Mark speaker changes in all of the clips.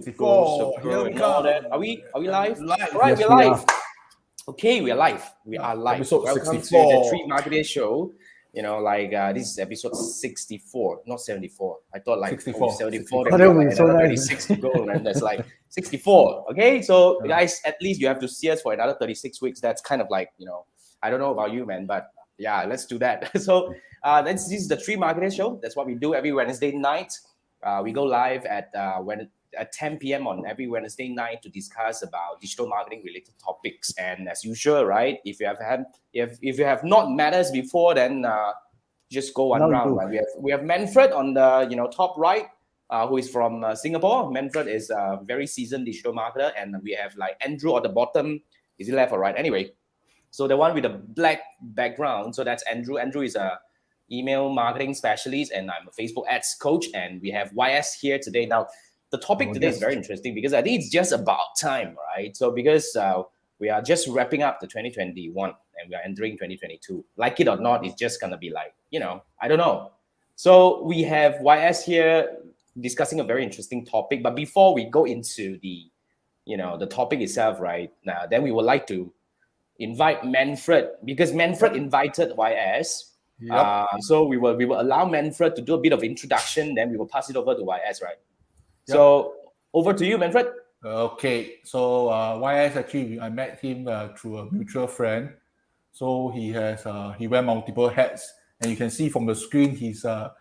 Speaker 1: 64. Here we come.
Speaker 2: Are we live?
Speaker 1: Live.
Speaker 2: All right,
Speaker 3: Yes,
Speaker 2: we're
Speaker 3: we
Speaker 2: live. Okay, we are live. We are live.
Speaker 1: Episode
Speaker 2: Welcome
Speaker 1: 64.
Speaker 2: to the Three Marketeers Show. You know, this is episode 64, not 74. I thought
Speaker 1: 64.
Speaker 2: 74.
Speaker 3: Oh,
Speaker 2: Then
Speaker 3: that
Speaker 2: we
Speaker 3: would be
Speaker 2: got
Speaker 3: so
Speaker 2: another
Speaker 3: nice.
Speaker 2: 36 to go, and that's like 64. Okay, so
Speaker 1: Yeah.
Speaker 2: guys, at least you have to see us for another 36 weeks. That's kind of like, I don't know about you, man, but yeah, let's do that. So this is the Three Marketeers Show. That's what we do every Wednesday night. We go live at 10 p.m. on every Wednesday night to discuss about digital marketing related topics. And as usual, right? If you have not met us before, then just go one
Speaker 3: Now you
Speaker 2: round.
Speaker 3: do.
Speaker 2: Right? We have Manfred on the top right, who is from Singapore. Manfred is a very seasoned digital marketer, and we have like Andrew on the bottom. Is he left or right? Anyway, so the one with the black background. So that's Andrew. Andrew is a email marketing specialist, and I'm a Facebook ads coach. And we have YS here today. Now, the topic today is very interesting because I think it's just about time, right? So because we are just wrapping up the 2021 and we are entering 2022. Like it or not, it's just gonna be like, I don't know. So we have YS here discussing a very interesting topic. But before we go into the topic itself, right? Now, then we would like to invite Manfred because Manfred invited YS.
Speaker 1: Yep.
Speaker 2: So we will allow Manfred to do a bit of introduction. Then we will pass it over to YS, right?
Speaker 1: Yep.
Speaker 2: So over to you, Manfred.
Speaker 1: Okay, so YS actually, I met him through a mutual friend. So he wear multiple hats, and you can see from the screen he's a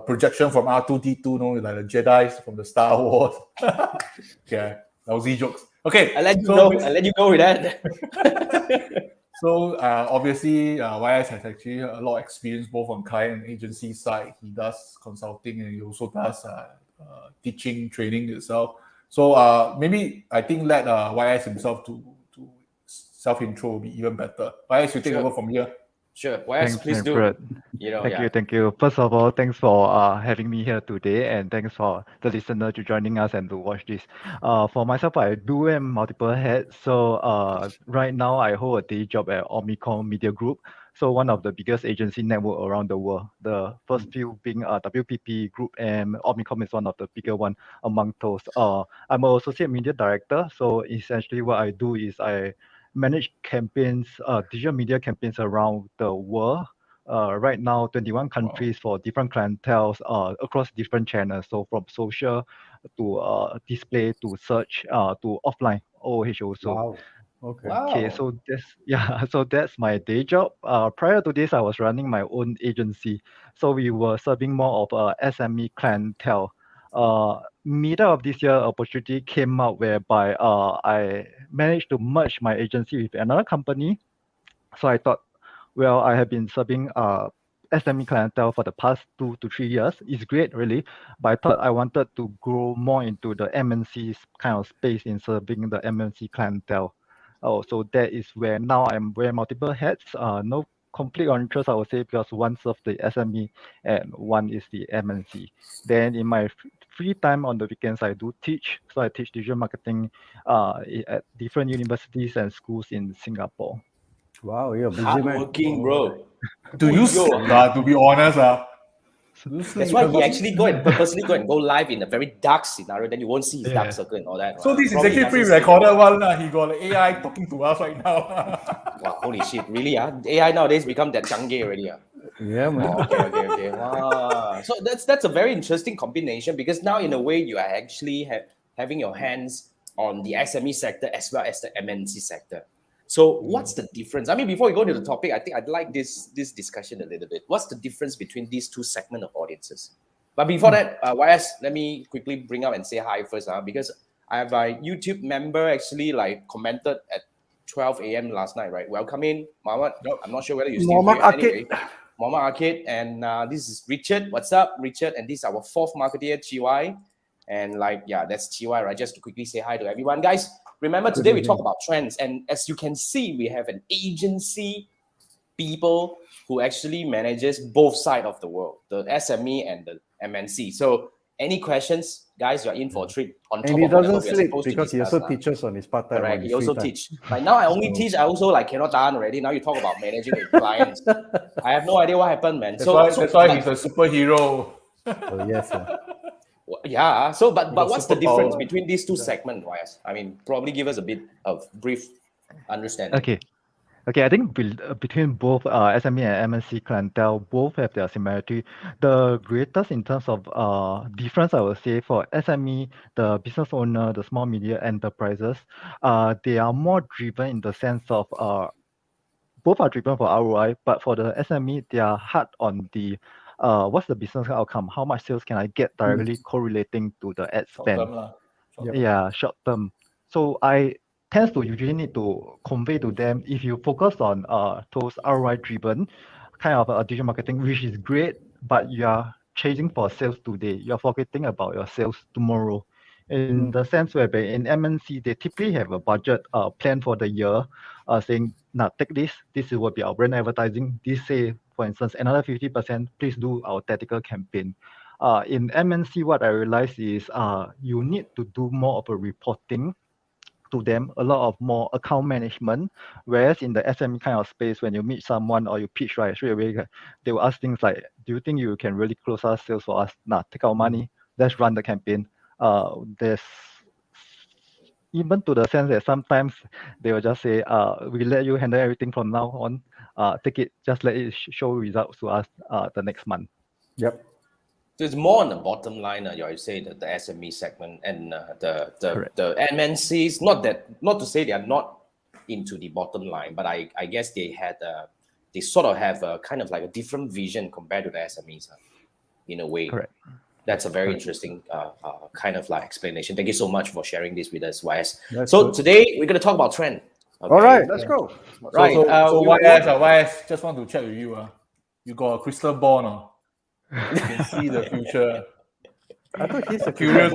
Speaker 1: projection from R2D2, like the Jedi's from the Star Wars. Yeah, lousy jokes. Okay,
Speaker 2: I let you go with that.
Speaker 1: So obviously, YS has actually a lot of experience both on client and agency side. He does consulting and he also does teaching, training itself. So maybe I think let YS himself to self-intro will be even better. YS, you take over from here.
Speaker 2: Sure, YS,
Speaker 3: Thanks,
Speaker 2: please do.
Speaker 3: Manfred. Thank you. First of all, thanks for having me here today, and thanks for the listener to joining us and to watch this. For myself, I do wear multiple hats. So right now, I hold a day job at Omnicom Media Group. So one of the biggest agency network around the world. The first few being WPP Group, and Omnicom is one of the bigger one among those. I'm an associate media director. So essentially, what I do is I manage campaigns, digital media campaigns around the world. Right now, 21 countries for different clienteles across different channels. So from social to display to search to offline OOH also.
Speaker 4: Wow. Okay.
Speaker 3: Okay, so that's my day job. Prior to this, I was running my own agency. So we were serving more of SME clientele. Middle of this year, opportunity came out whereby I managed to merge my agency with another company. So I thought, well, I have been serving SME clientele for the past 2 to 3 years. It's great, really, but I thought I wanted to grow more into the MNC kind of space in serving the MNC clientele. So that is where now I'm wearing multiple hats. No conflict of interest, I would say, because one serves the SME and one is the MNC. Then in my free time on the weekends, I do teach. So I teach digital marketing at different universities and schools in Singapore.
Speaker 4: Wow, you're a busy man.
Speaker 2: Hardworking, bro.
Speaker 1: To be honest,
Speaker 2: That's why he actually purposely go live in a very dark scenario. Then you won't see his dark circle and all that.
Speaker 1: so this is
Speaker 2: Probably
Speaker 1: actually
Speaker 2: doesn't
Speaker 1: pre-recorded one. He got the AI talking to us right now.
Speaker 2: Wow, holy shit, really? AI nowadays become that changgay already.
Speaker 4: Yeah, man.
Speaker 2: Okay. Wow. So that's a very interesting combination because now in a way you are actually having your hands on the SME sector as well as the MNC sector. So what's the difference? I mean, before we go to the topic, I think I'd like this discussion a little bit. What's the difference between these two segments of audiences? But before that, YS, let me quickly bring up and say hi first, because I have a YouTube member actually like commented at 12 a.m. last night, right? Welcome in, Mohammed.
Speaker 1: Yep.
Speaker 2: I'm not sure whether you're still
Speaker 4: Mohammed
Speaker 2: here.
Speaker 4: Akid.
Speaker 2: Anyway, Mohammed Akid, and this is Richard. What's up, Richard? And this is our fourth marketeer, Chiwai. And that's Chiwai, right? Just to quickly say hi to everyone. Guys, remember today we talk about trends. And as you can see, we have an agency people who actually manages both sides of the world, the SME and the MNC. So any questions, guys, you're in for a treat. On top
Speaker 4: And he
Speaker 2: of whatever
Speaker 4: doesn't
Speaker 2: we are
Speaker 4: sleep
Speaker 2: supposed to
Speaker 4: because he
Speaker 2: discuss
Speaker 4: also
Speaker 2: now.
Speaker 4: teaches on his part-time.
Speaker 2: Correct.
Speaker 4: on his
Speaker 2: He also
Speaker 4: free time.
Speaker 2: teach. Like now I only teach, I also like cannot done already. Now you talk about managing with clients. I have no idea what happened, man.
Speaker 1: That's why he's a superhero.
Speaker 4: So yes,
Speaker 2: Yeah. So, but
Speaker 1: got
Speaker 2: what's the difference
Speaker 1: superpower.
Speaker 2: between these two segments, YS? I mean, probably give us a bit of brief understanding.
Speaker 3: Okay, I think between both SME and MNC clientele, both have their similarity. The greatest in terms of difference, I would say, for SME, the business owner, the small media enterprises, they are more driven in the sense of both are driven for ROI, but for the SME, they are hard on the what's the business outcome? How much sales can I get directly correlating to the ad
Speaker 1: Short
Speaker 3: spend?
Speaker 1: term lah. Short term.
Speaker 3: Yeah, short term. So I tends to usually need to convey to them if you focus on those ROI driven kind of digital marketing, which is great, but you are chasing for sales today. You're forgetting about your sales tomorrow. In the sense whereby in MNC, they typically have a budget plan for the year, saying, now take this, will be our brand advertising. This say, for instance, another 50%, please do our tactical campaign. In MNC, what I realized is you need to do more of a reporting to them, a lot of more account management. Whereas in the SME kind of space, when you meet someone or you pitch, right, straight away, they will ask things like, do you think you can really close our sales for us? Nah, take our money, let's run the campaign. There's even to the sense that sometimes they will just say, we let you handle everything from now on. Take it, just let it show results to us the next month.
Speaker 4: Yep.
Speaker 2: So it's more on the bottom line, you say that the SME segment and the MNCs. Not to say they are not into the bottom line, but I guess they sort of have a kind of like a different vision compared to the SMEs, in a way.
Speaker 3: Correct.
Speaker 2: That's a very interesting kind of like explanation. Thank you so much for sharing this with us, YS.
Speaker 4: That's
Speaker 2: So
Speaker 4: good.
Speaker 2: today we're going to talk about trend. Okay?
Speaker 4: All right, let's go.
Speaker 2: Right.
Speaker 1: So
Speaker 2: we
Speaker 1: YS, just want to check with you. You got a crystal ball now. You can see the future.
Speaker 4: I thought he's a
Speaker 1: Curious.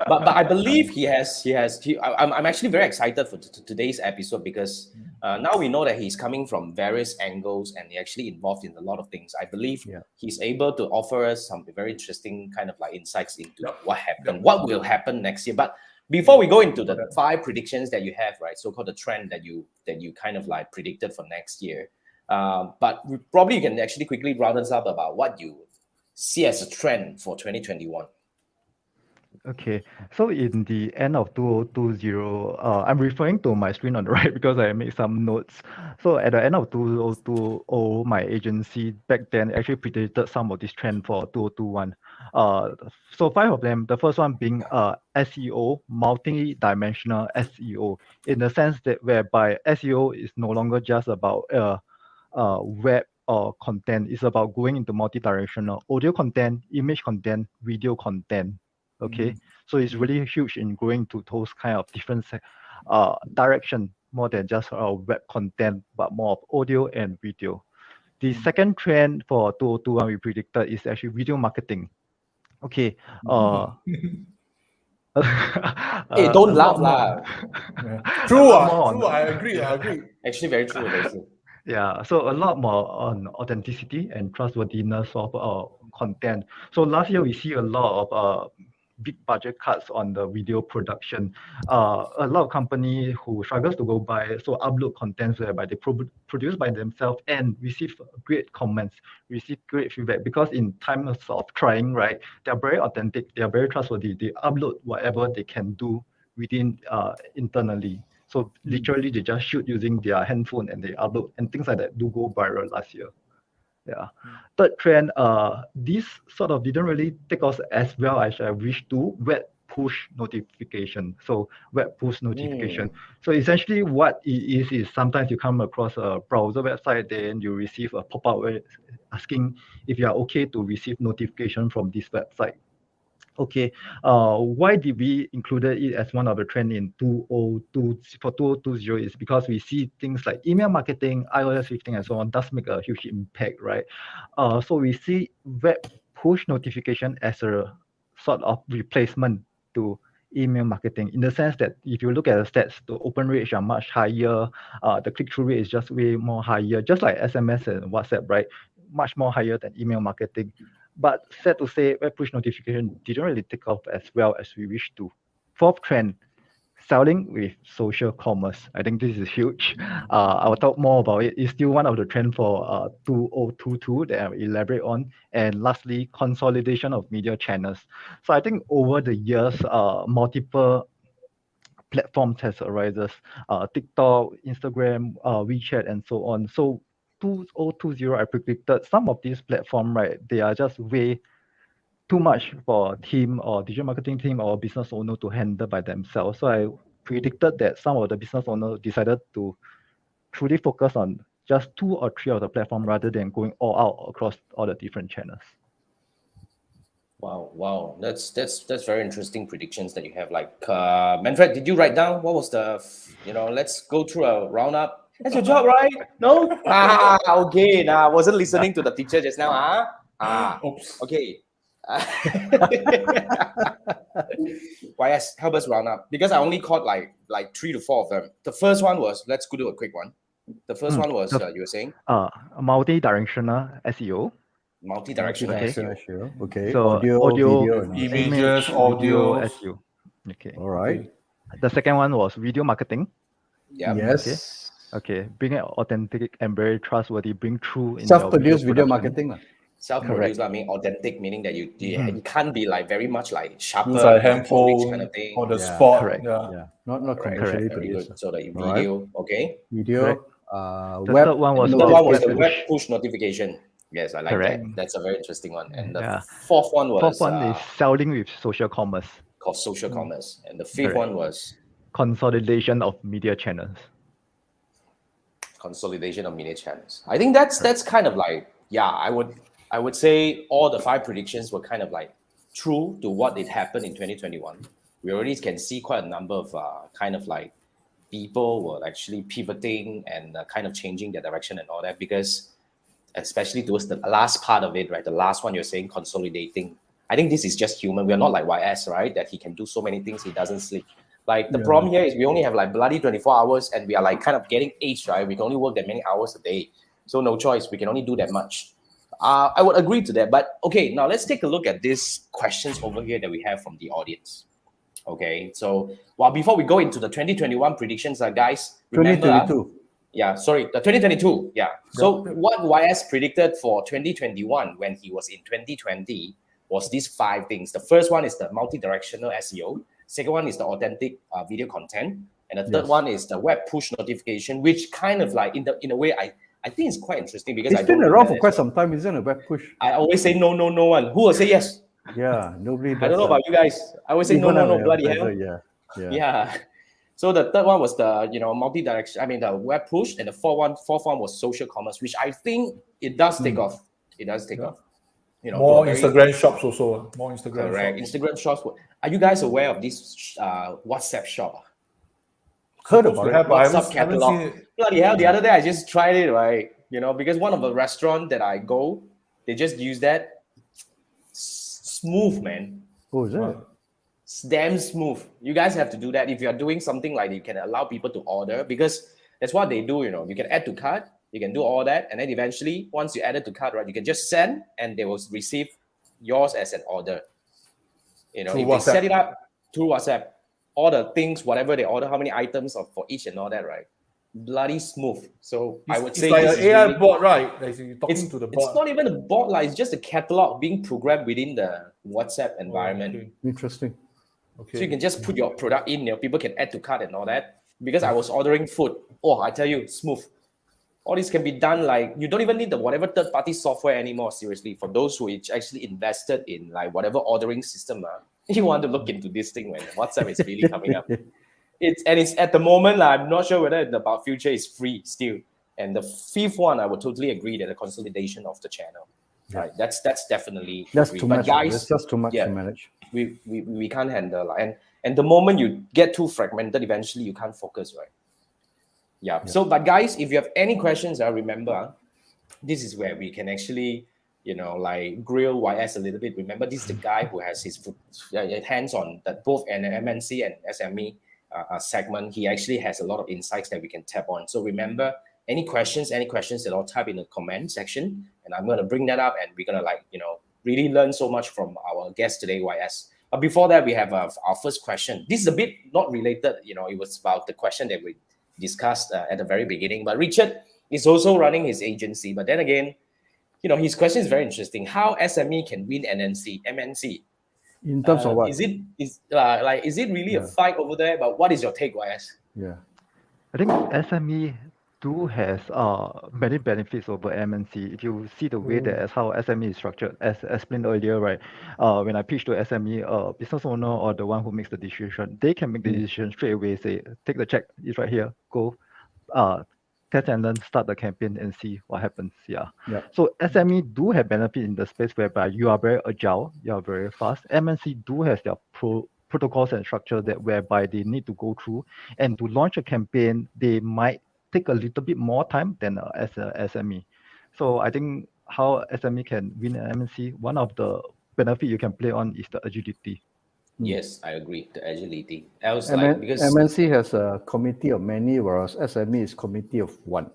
Speaker 2: but I believe I'm actually very excited for today's episode because now we know that he's coming from various angles and he actually involved in a lot of things. I believe he's able to offer us some very interesting kind of like insights into what happened, what will happen next year. But before we go into the 5 predictions that you have, right, so-called the trend that you kind of like predicted for next year, but probably you can actually quickly round us up about what you see as a trend for 2021.
Speaker 3: Okay, so in the end of 2020, I'm referring to my screen on the right because I made some notes. So at the end of 2020, my agency back then actually predicted some of this trend for 2021. So 5 of them, the first one being SEO, multi-dimensional SEO, in the sense that whereby SEO is no longer just about web or content, it's about going into multi-directional audio content, image content, video content. Okay, so it's really huge in going to those kind of different direction, more than just web content, but more of audio and video. The second trend for 2021 we predicted is actually video marketing. Okay.
Speaker 2: Hey, don't laugh lah.
Speaker 1: True, I agree.
Speaker 2: Actually, very true. Very true.
Speaker 3: Yeah, so a lot more on authenticity and trustworthiness of content. So last year we see a lot of big budget cuts on the video production. A lot of companies who struggles to go by, so upload contents whereby they produce by themselves and receive great comments, receive great feedback, because in times of trying, right, they're very authentic, they're very trustworthy, they upload whatever they can do within internally. So literally they just shoot using their handphone and they upload, and things like that do go viral last year. Yeah. Third trend, this sort of didn't really take off as well as I wish to, web push notification. So web push notification. So essentially what it is sometimes you come across a browser website, then you receive a pop-up asking if you are okay to receive notification from this website. Okay, why did we included it as one of the trend in 2020 is because we see things like email marketing, iOS 15 and so on does make a huge impact, right? So we see web push notification as a sort of replacement to email marketing, in the sense that if you look at the stats, the open rates are much higher, the click-through rate is just way more higher, just like SMS and WhatsApp, right? Much more higher than email marketing. But sad to say, web push notification didn't really take off as well as we wish to. Fourth trend, selling with social commerce. I think this is huge. I will talk more about it. It's still one of the trend for 2022 that I will elaborate on. And lastly, consolidation of media channels. So I think over the years, multiple platforms has arises, TikTok, Instagram, WeChat, and so on. So 2020, I predicted some of these platforms, right, they are just way too much for a team or digital marketing team or business owner to handle by themselves. So I predicted that some of the business owners decided to truly focus on just 2 or 3 of the platform rather than going all out across all the different channels.
Speaker 2: Wow, that's very interesting predictions that you have. Like, Manfred, did you write down what was the? Let's go through a roundup. That's your job, right? No? Okay. Nah, I wasn't listening to the teacher just now.
Speaker 1: Oops.
Speaker 2: Okay. YS, help us round up because I only caught like 3 to 4 of them. The first one was, let's go do a quick one. The first one was you were saying
Speaker 3: multi-directional SEO.
Speaker 2: Multi-directional
Speaker 3: Okay.
Speaker 2: SEO.
Speaker 4: Okay.
Speaker 3: So
Speaker 4: Audio, video, and
Speaker 1: Images,
Speaker 3: video
Speaker 1: audio.
Speaker 3: SEO. Okay.
Speaker 4: all right.
Speaker 3: The second one was video marketing.
Speaker 2: Yeah.
Speaker 4: Yes.
Speaker 3: Okay. Bring it authentic and very trustworthy. Bring true in
Speaker 4: Self-produced
Speaker 3: your
Speaker 4: video
Speaker 3: production.
Speaker 4: marketing.
Speaker 2: Self-produced, I mean authentic, meaning that you can't be like very much like sharper,
Speaker 1: Use a
Speaker 2: polish
Speaker 1: handphone
Speaker 2: kind of thing.
Speaker 1: on the
Speaker 4: Yeah.
Speaker 1: spot.
Speaker 3: Correct.
Speaker 1: Yeah.
Speaker 4: Not
Speaker 2: Correct.
Speaker 4: commercially
Speaker 2: Very
Speaker 4: produced.
Speaker 2: good. So the
Speaker 4: All
Speaker 2: video, okay.
Speaker 4: Video,
Speaker 3: Correct. The
Speaker 4: web.
Speaker 3: third one was
Speaker 2: The third one was the
Speaker 3: web
Speaker 2: web
Speaker 3: push.
Speaker 2: push notification. Yes, I like
Speaker 3: Correct.
Speaker 2: that. That's a very interesting one. And the
Speaker 3: Yeah.
Speaker 2: fourth one was
Speaker 3: Fourth one is selling with social commerce.
Speaker 2: called social commerce. And the fifth
Speaker 3: Correct.
Speaker 2: one was
Speaker 3: Consolidation of media channels.
Speaker 2: consolidation of media channels. I think that's kind of like, I would say all the 5 predictions were kind of like true to what did happen in 2021. We already can see quite a number of kind of like people were actually pivoting and kind of changing their direction and all that, because especially towards the last part of it, right? The last one you're saying consolidating. I think this is just human. We're not like YS, right? That he can do so many things, he doesn't sleep. Like the problem here is we only have like bloody 24 hours and we are like kind of getting aged, right? We can only work that many hours a day. So no choice. We can only do that much. I would agree to that. But okay, now let's take a look at these questions over here that we have from the audience. Okay, so before we go into the 2021 predictions, guys, remember,
Speaker 4: 2022.
Speaker 2: the 2022. Yeah. So what YS predicted for 2021 when he was in 2020 was these 5 things. The first one is the multi-directional SEO. Second one is the authentic video content, and the third one is the web push notification, which kind of like in a way I think it's quite interesting because
Speaker 4: It's been around for quite some time, isn't it? Web push.
Speaker 2: I always say no one. Who will say yes?
Speaker 4: Yeah, nobody does.
Speaker 2: I don't know about you guys. I always say no, bloody hell.
Speaker 4: Yeah.
Speaker 2: So the third one was the multi-direction. I mean the web push, and the fourth one was social commerce, which I think it does take off. It does take off.
Speaker 1: More Instagram shops also. More Instagram
Speaker 2: correct.
Speaker 1: shops.
Speaker 2: Instagram shops. Are you guys aware of this WhatsApp shop?
Speaker 4: Heard about it.
Speaker 1: But I
Speaker 2: WhatsApp
Speaker 1: haven't
Speaker 2: catalog.
Speaker 1: seen it.
Speaker 2: Bloody hell! The other day I just tried it, right? Because one of the restaurant that I go, they just use that. Smooth, man.
Speaker 4: Oh, is it?
Speaker 2: It's damn smooth. You guys have to do that if you are doing something like you can allow people to order, because that's what they do. You can add to cart, you can do all that, and then eventually once you add it to cart, right, you can just send and they will receive yours as an order. If they set it up through WhatsApp, all the things, whatever they order, how many items for each and all that, right? Bloody smooth. So I would say
Speaker 1: it's like
Speaker 2: this
Speaker 1: an
Speaker 2: is
Speaker 1: AI
Speaker 2: really,
Speaker 1: bot, right? Like you're talking to the bot.
Speaker 2: it's not even a bot, like it's just a catalog being programmed within the WhatsApp environment.
Speaker 1: Okay.
Speaker 4: Interesting.
Speaker 1: Okay.
Speaker 2: So you can just put your product in, people can add to cart and all that. Because I was ordering food. Oh, I tell you, smooth. All this can be done like, you don't even need the whatever third-party software anymore, seriously. For those who actually invested in like whatever ordering system, you want to look into this thing when WhatsApp is really coming up. It's at the moment, I'm not sure whether about future is free still. And the fifth one, I would totally agree that the consolidation of the channel. Right, that's definitely
Speaker 4: That's
Speaker 2: agree.
Speaker 4: too
Speaker 2: But
Speaker 4: much.
Speaker 2: guys,
Speaker 4: That's just too much to manage.
Speaker 2: we can't handle, and the moment you get too fragmented, eventually you can't focus, right? Yeah. So, but guys, if you have any questions, remember, this is where we can actually, like grill YS a little bit. Remember, this is the guy who has his hands on that both an MNC and SME segment. He actually has a lot of insights that we can tap on. So remember, any questions at all, type in the comment section, and I'm going to bring that up, and we're going to really learn so much from our guest today, YS. Before that, we have our first question. This is a bit not related, it was about the question that we discussed at the very beginning. But Richard is also running his agency. But then again, his question is very interesting. How SME can win MNC?
Speaker 4: In terms of what?
Speaker 2: Is it really a fight over there? But what is your take, YS?
Speaker 4: Yeah.
Speaker 3: I think SME do has many benefits over MNC. If you see the way that as how SME is structured, as explained earlier, right? When I pitch to SME, business owner or the one who makes the decision, they can make the decision straight away. Say, take the check, it's right here. Go, test and learn, start the campaign and see what happens. Yeah. So SME do have benefit in the space whereby you are very agile, you are very fast. MNC do has their protocols and structure that whereby they need to go through, and to launch a campaign, they might take a little bit more time than as a SME. So I think how SME can win an MNC, one of the benefit you can play on is the agility.
Speaker 2: Yes, I agree. The agility.
Speaker 4: Because MNC has a committee of many, whereas SME is committee of one,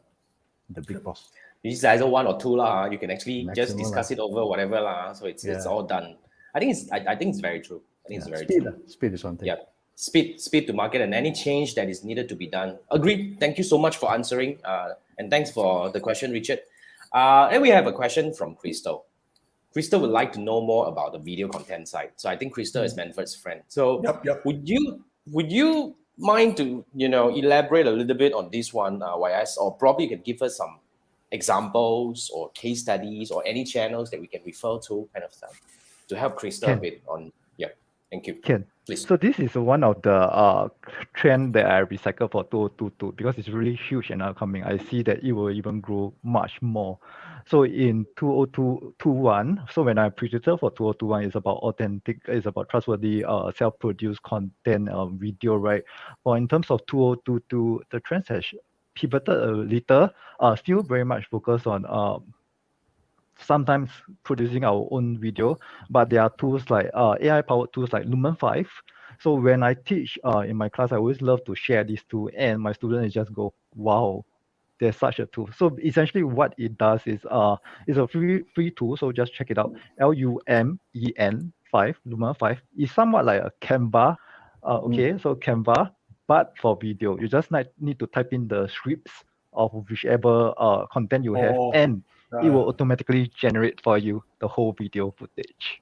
Speaker 4: the big boss.
Speaker 2: This is either one or two lah. You can actually just discuss it over whatever lah. So it's all done. I think it's very true. I think it's very true.
Speaker 4: Speed is one thing.
Speaker 2: Yeah. Speed to market and any change that is needed to be done. Agreed. Thank you so much for answering. And thanks for the question, Richard. And we have a question from Crystal. Crystal would like to know more about the video content side. So I think Crystal is Manfred's friend. So would you mind to elaborate a little bit on this one, YS, or probably you can give us some examples or case studies or any channels that we can refer to, kind of stuff, to help Crystal a bit on. Thank you. Please.
Speaker 3: So this is one of the trend that I recycle for 2022 because it's really huge and upcoming. I see that it will even grow much more. So in 2021, so when I predicted for 2021, it's about authentic, it's about trustworthy self-produced content video, right? But in terms of 2022, the trend has pivoted a little, still very much focused on sometimes producing our own video, but there are tools like AI-powered tools like Lumen 5. So when I teach in my class, I always love to share these two, and my students just go, wow, there's such a tool. So essentially what it does is it's a free tool, so just check it out. Lumen 5, Lumen 5 is somewhat like a Canva. So Canva, but for video. You just need to type in the scripts of whichever content you have, and it will automatically generate for you the whole video footage.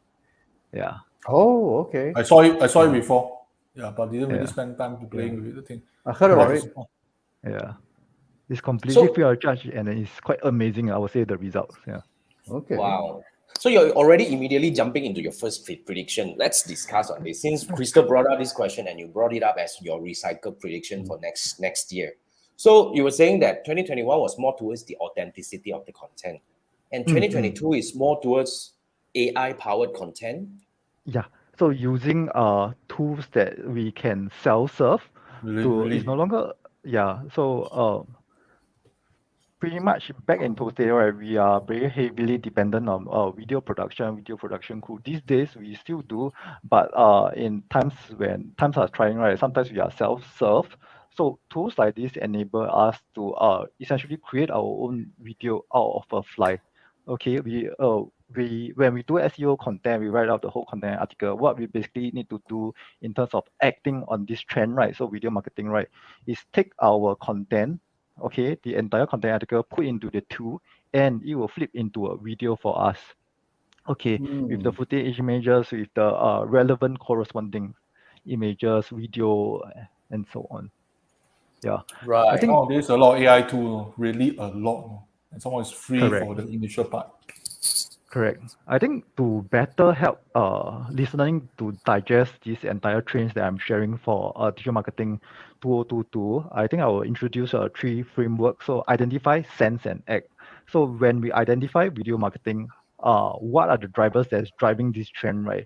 Speaker 3: Yeah.
Speaker 4: Oh, okay.
Speaker 1: I saw it before. Yeah, but didn't really spend time to playing with the thing.
Speaker 4: I heard about it.
Speaker 3: Yeah. It's completely free of charge, and it's quite amazing, I would say, the results. Yeah.
Speaker 4: Okay.
Speaker 2: Wow. So you're already immediately jumping into your first prediction. Let's discuss on this. Since Crystal brought up this question and you brought it up as your recycled prediction for next year. So you were saying that 2021 was more towards the authenticity of the content, and 2022 is more towards AI-powered content.
Speaker 3: Yeah. So using tools that we can self-serve is no longer So pretty much back in those days, right, we are very heavily dependent on video production crew. These days we still do, but in times when times are trying, right, sometimes we are self-serve. So tools like this enable us to essentially create our own video out of a fly. Okay, when we do SEO content, we write out the whole content article. What we basically need to do in terms of acting on this trend, right? So video marketing, right, is take our content, okay, the entire content article, put into the tool, and it will flip into a video for us. Okay, with the footage images, with the relevant corresponding images, video, and so on. Yeah.
Speaker 2: Right.
Speaker 1: I think nowadays a lot of AI tool, really a lot. And someone is free for the initial part.
Speaker 3: Correct. I think to better help listening to digest these entire trends that I'm sharing for digital marketing 2022, I think I will introduce 3 frameworks. So identify, sense, and act. So when we identify video marketing, what are the drivers that's driving this trend, right?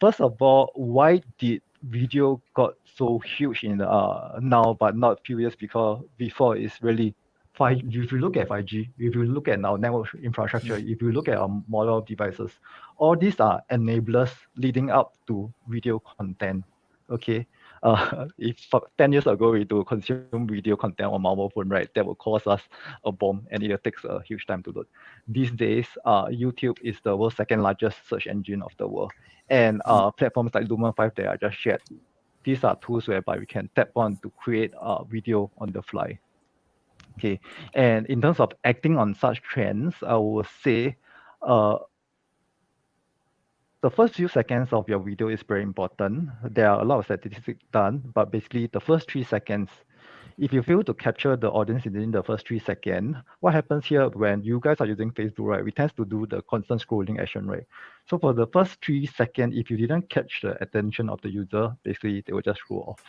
Speaker 3: First of all, why did video got so huge in now, but not a few years because before it's really 5. If you look at 5G, if you look at our network infrastructure, if you look at our mobile devices, all these are enablers leading up to video content. Okay. If 10 years ago we do consume video content on mobile phone, right, that would cost us a bomb and it takes a huge time to load. These days, YouTube is the world's second largest search engine of the world. And platforms like Lumen 5 that I just shared, these are tools whereby we can tap on to create a video on the fly. Okay. And in terms of acting on such trends, I would say uh, the first few seconds of your video is very important. There are a lot of statistics done, but basically the first 3 seconds, if you fail to capture the audience within the first 3 seconds, what happens here when you guys are using Facebook, right? We tend to do the constant scrolling action, right? So for the first 3 seconds, if you didn't catch the attention of the user, basically they will just scroll off.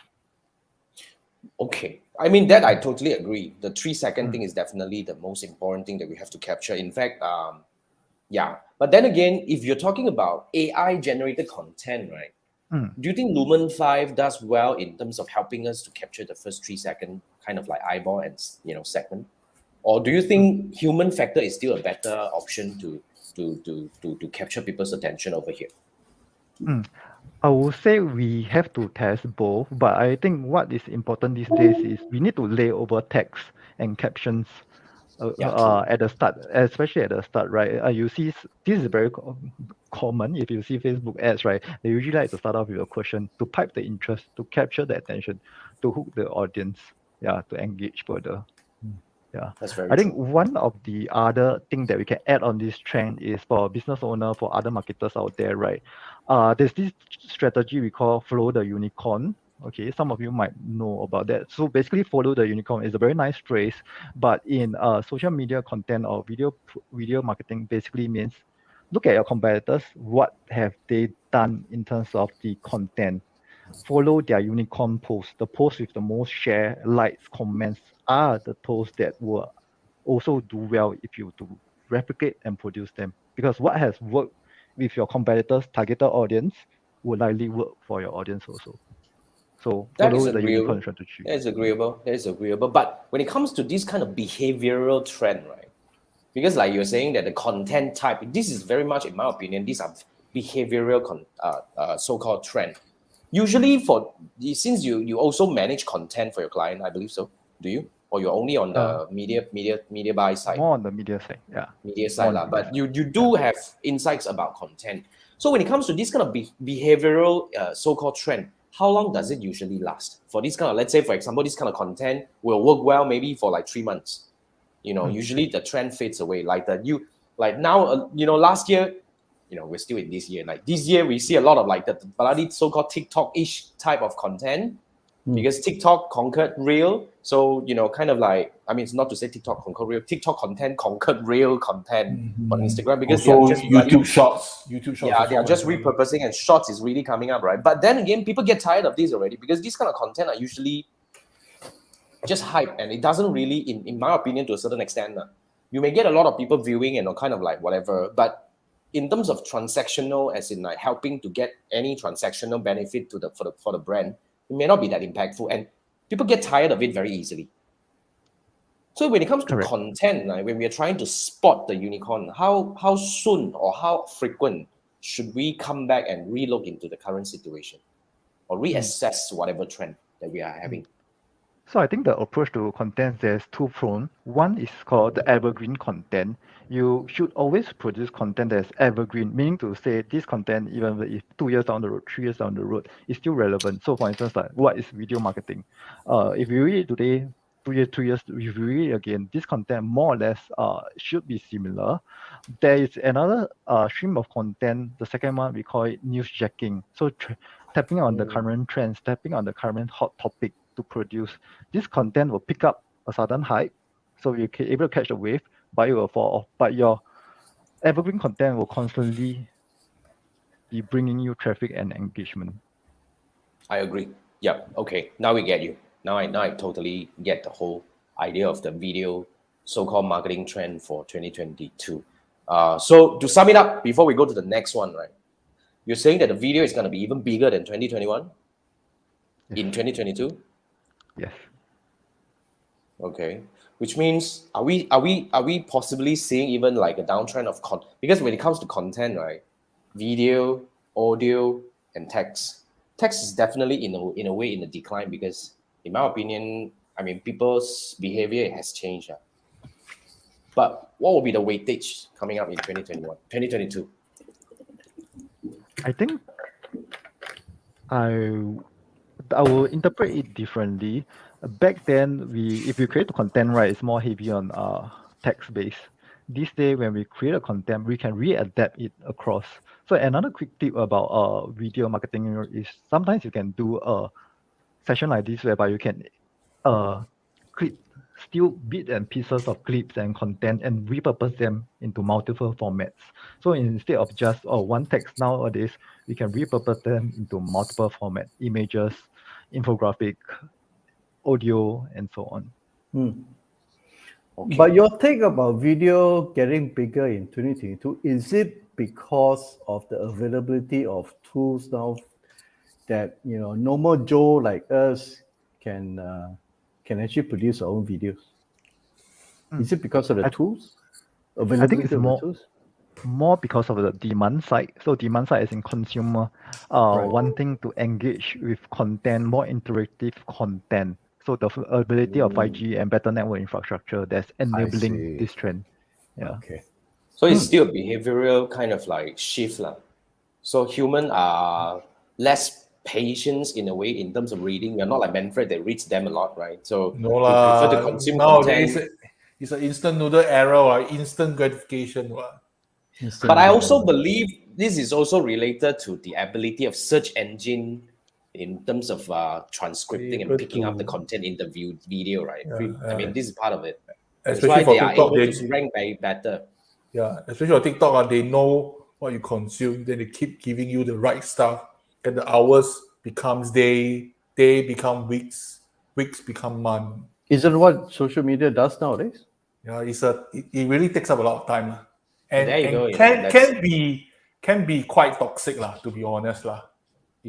Speaker 2: Okay. I mean, that I totally agree. The 3 second thing is definitely the most important thing that we have to capture. In fact, yeah. But then again, if you're talking about AI generated content, right? Do you think Lumen 5 does well in terms of helping us to capture the first 3 second kind of like eyeball and segment? Or do you think human factor is still a better option to capture people's attention over here?
Speaker 3: I would say we have to test both, but I think what is important these days is we need to lay over text and captions
Speaker 2: Yeah, true.
Speaker 3: at the start, especially at the start, right? You see, this is very common. If you see Facebook ads, right, they usually like to start off with a question to pipe the interest, to capture the attention, to hook the audience, yeah, to engage further. Yeah,
Speaker 2: That's very
Speaker 3: I think
Speaker 2: true.
Speaker 3: one of the other thing that we can add on this trend is for business owner, for other marketers out there, right? There's this strategy we call follow the unicorn. Okay, some of you might know about that. So basically, follow the unicorn is a very nice phrase, but in social media content or video marketing, basically means look at your competitors. What have they done in terms of the content? Follow their unicorn posts. The posts with the most share, likes, comments are the posts that will also do well if you to replicate and produce them. Because what has worked with your competitors' targeted audience will likely work for your audience also. So
Speaker 2: That is
Speaker 3: follow the unicorn
Speaker 2: agreeable.
Speaker 3: strategy.
Speaker 2: That is agreeable. That is agreeable. But when it comes to this kind of behavioral trend, right? Because like you're saying that the content type, this is very much, in my opinion, these are behavioral so-called trend. Usually since you also manage content for your client, I believe so. Do you? Or you're only on
Speaker 3: Uh,
Speaker 2: the media buy side?
Speaker 3: More on the media side, yeah.
Speaker 2: Media
Speaker 3: More
Speaker 2: side
Speaker 3: on the
Speaker 2: lah.
Speaker 3: media
Speaker 2: But
Speaker 3: side.
Speaker 2: you do have insights about content. So when it comes to this kind of behavioral so-called trend, how long does it usually last? For this kind of, let's say for example, this kind of content will work well maybe for like 3 months. Usually the trend fades away. Like now, last year, we're still in this year. Like this year, we see a lot of like the bloody so-called TikTok-ish type of content because TikTok conquered Reel. So, kind of like, I mean, it's not to say TikTok conquered Reel. TikTok content conquered Reel content on Instagram because they are
Speaker 1: Also,
Speaker 2: just bloody,
Speaker 1: YouTube Shorts.
Speaker 2: yeah, they are
Speaker 1: also
Speaker 2: just
Speaker 1: have,
Speaker 2: repurposing, and Shorts is really coming up, right? But then again, people get tired of this already because these kind of content are usually just hype, and it doesn't really, in my opinion, to a certain extent, you may get a lot of people viewing and kind of like whatever, but in terms of transactional, as in like helping to get any transactional benefit for the brand, it may not be that impactful, and people get tired of it very easily. So when it comes to
Speaker 3: Correct.
Speaker 2: content, right, when we are trying to spot the unicorn, how soon or how frequent should we come back and relook into the current situation or reassess whatever trend that we are having?
Speaker 3: So I think the approach to content, there's two prone. One is called the evergreen content. You should always produce content that's evergreen, meaning to say this content, even if 2 years down the road, 3 years down the road, is still relevant. So for instance, like what is video marketing? If you read it today, 2 years, 3 years, if you read it again, this content more or less should be similar. There is another stream of content. The second one, we call it news jacking. So tapping on the current trends, tapping on the current hot topic to produce. This content will pick up a sudden hype, so you're able to catch the wave, but it will fall off. But your evergreen content will constantly be bringing you traffic and engagement.
Speaker 2: I agree. Yep. Okay. Now we get you. Now I totally get the whole idea of the video so-called marketing trend for 2022. So to sum it up, before we go to the next one, right? You're saying that the video is going to be even bigger than 2021 in 2022?
Speaker 3: Yes.
Speaker 2: Okay. Which means are we possibly seeing even like a downtrend of because when it comes to content, right? Video, audio, and text. text is definitely in a way in a decline because, in my opinion, I mean, people's behavior has changed. But what will be the weightage coming up in 2021, 2022?
Speaker 3: I think I I will interpret it differently. Back then, if you create content, right, it's more heavy on text based. This day, when we create a content, we can readapt it across. So another quick tip about video marketing is sometimes you can do a session like this whereby you can clip still bits and pieces of clips and content and repurpose them into multiple formats. So instead of just one text nowadays, we can repurpose them into multiple formats, images, infographic, audio, and so on.
Speaker 2: Okay.
Speaker 4: But your take about video getting bigger in 2022, is it because of the availability of tools now that normal Joe like us can actually produce our own videos? Is it because of the tools? Availability
Speaker 3: it's
Speaker 4: of
Speaker 3: more-
Speaker 4: the tools?
Speaker 3: More because of the demand side. So demand side is in consumer wanting to engage with content, more interactive content. So the ability of 5G and better network infrastructure that's enabling
Speaker 4: see.
Speaker 3: this trend. Yeah.
Speaker 4: Okay.
Speaker 2: So it's still a behavioral kind of like shift. So humans are less patient in a way in terms of reading. We're not like Manfred that reads them a lot, right? So
Speaker 1: No
Speaker 2: we
Speaker 1: lah.
Speaker 2: prefer to consume
Speaker 1: Nowadays,
Speaker 2: content.
Speaker 1: it's an instant noodle era or instant gratification.
Speaker 2: But I also believe this is also related to the ability of search engine in terms of transcripting and
Speaker 1: Able
Speaker 2: picking up the
Speaker 1: to-
Speaker 2: content in the video, right? I mean, this is part of it. That's
Speaker 1: Especially
Speaker 2: why
Speaker 1: for
Speaker 2: they are
Speaker 1: TikTok,
Speaker 2: able to rank better.
Speaker 1: Yeah, especially on TikTok, they know what you consume, then they keep giving you the right stuff, and the hours becomes day become weeks, weeks become month.
Speaker 4: Isn't what social media does nowadays?
Speaker 1: Yeah, it really takes up a lot of time, lah. And,
Speaker 2: there you go,
Speaker 1: can be quite toxic, lah, to be honest, lah.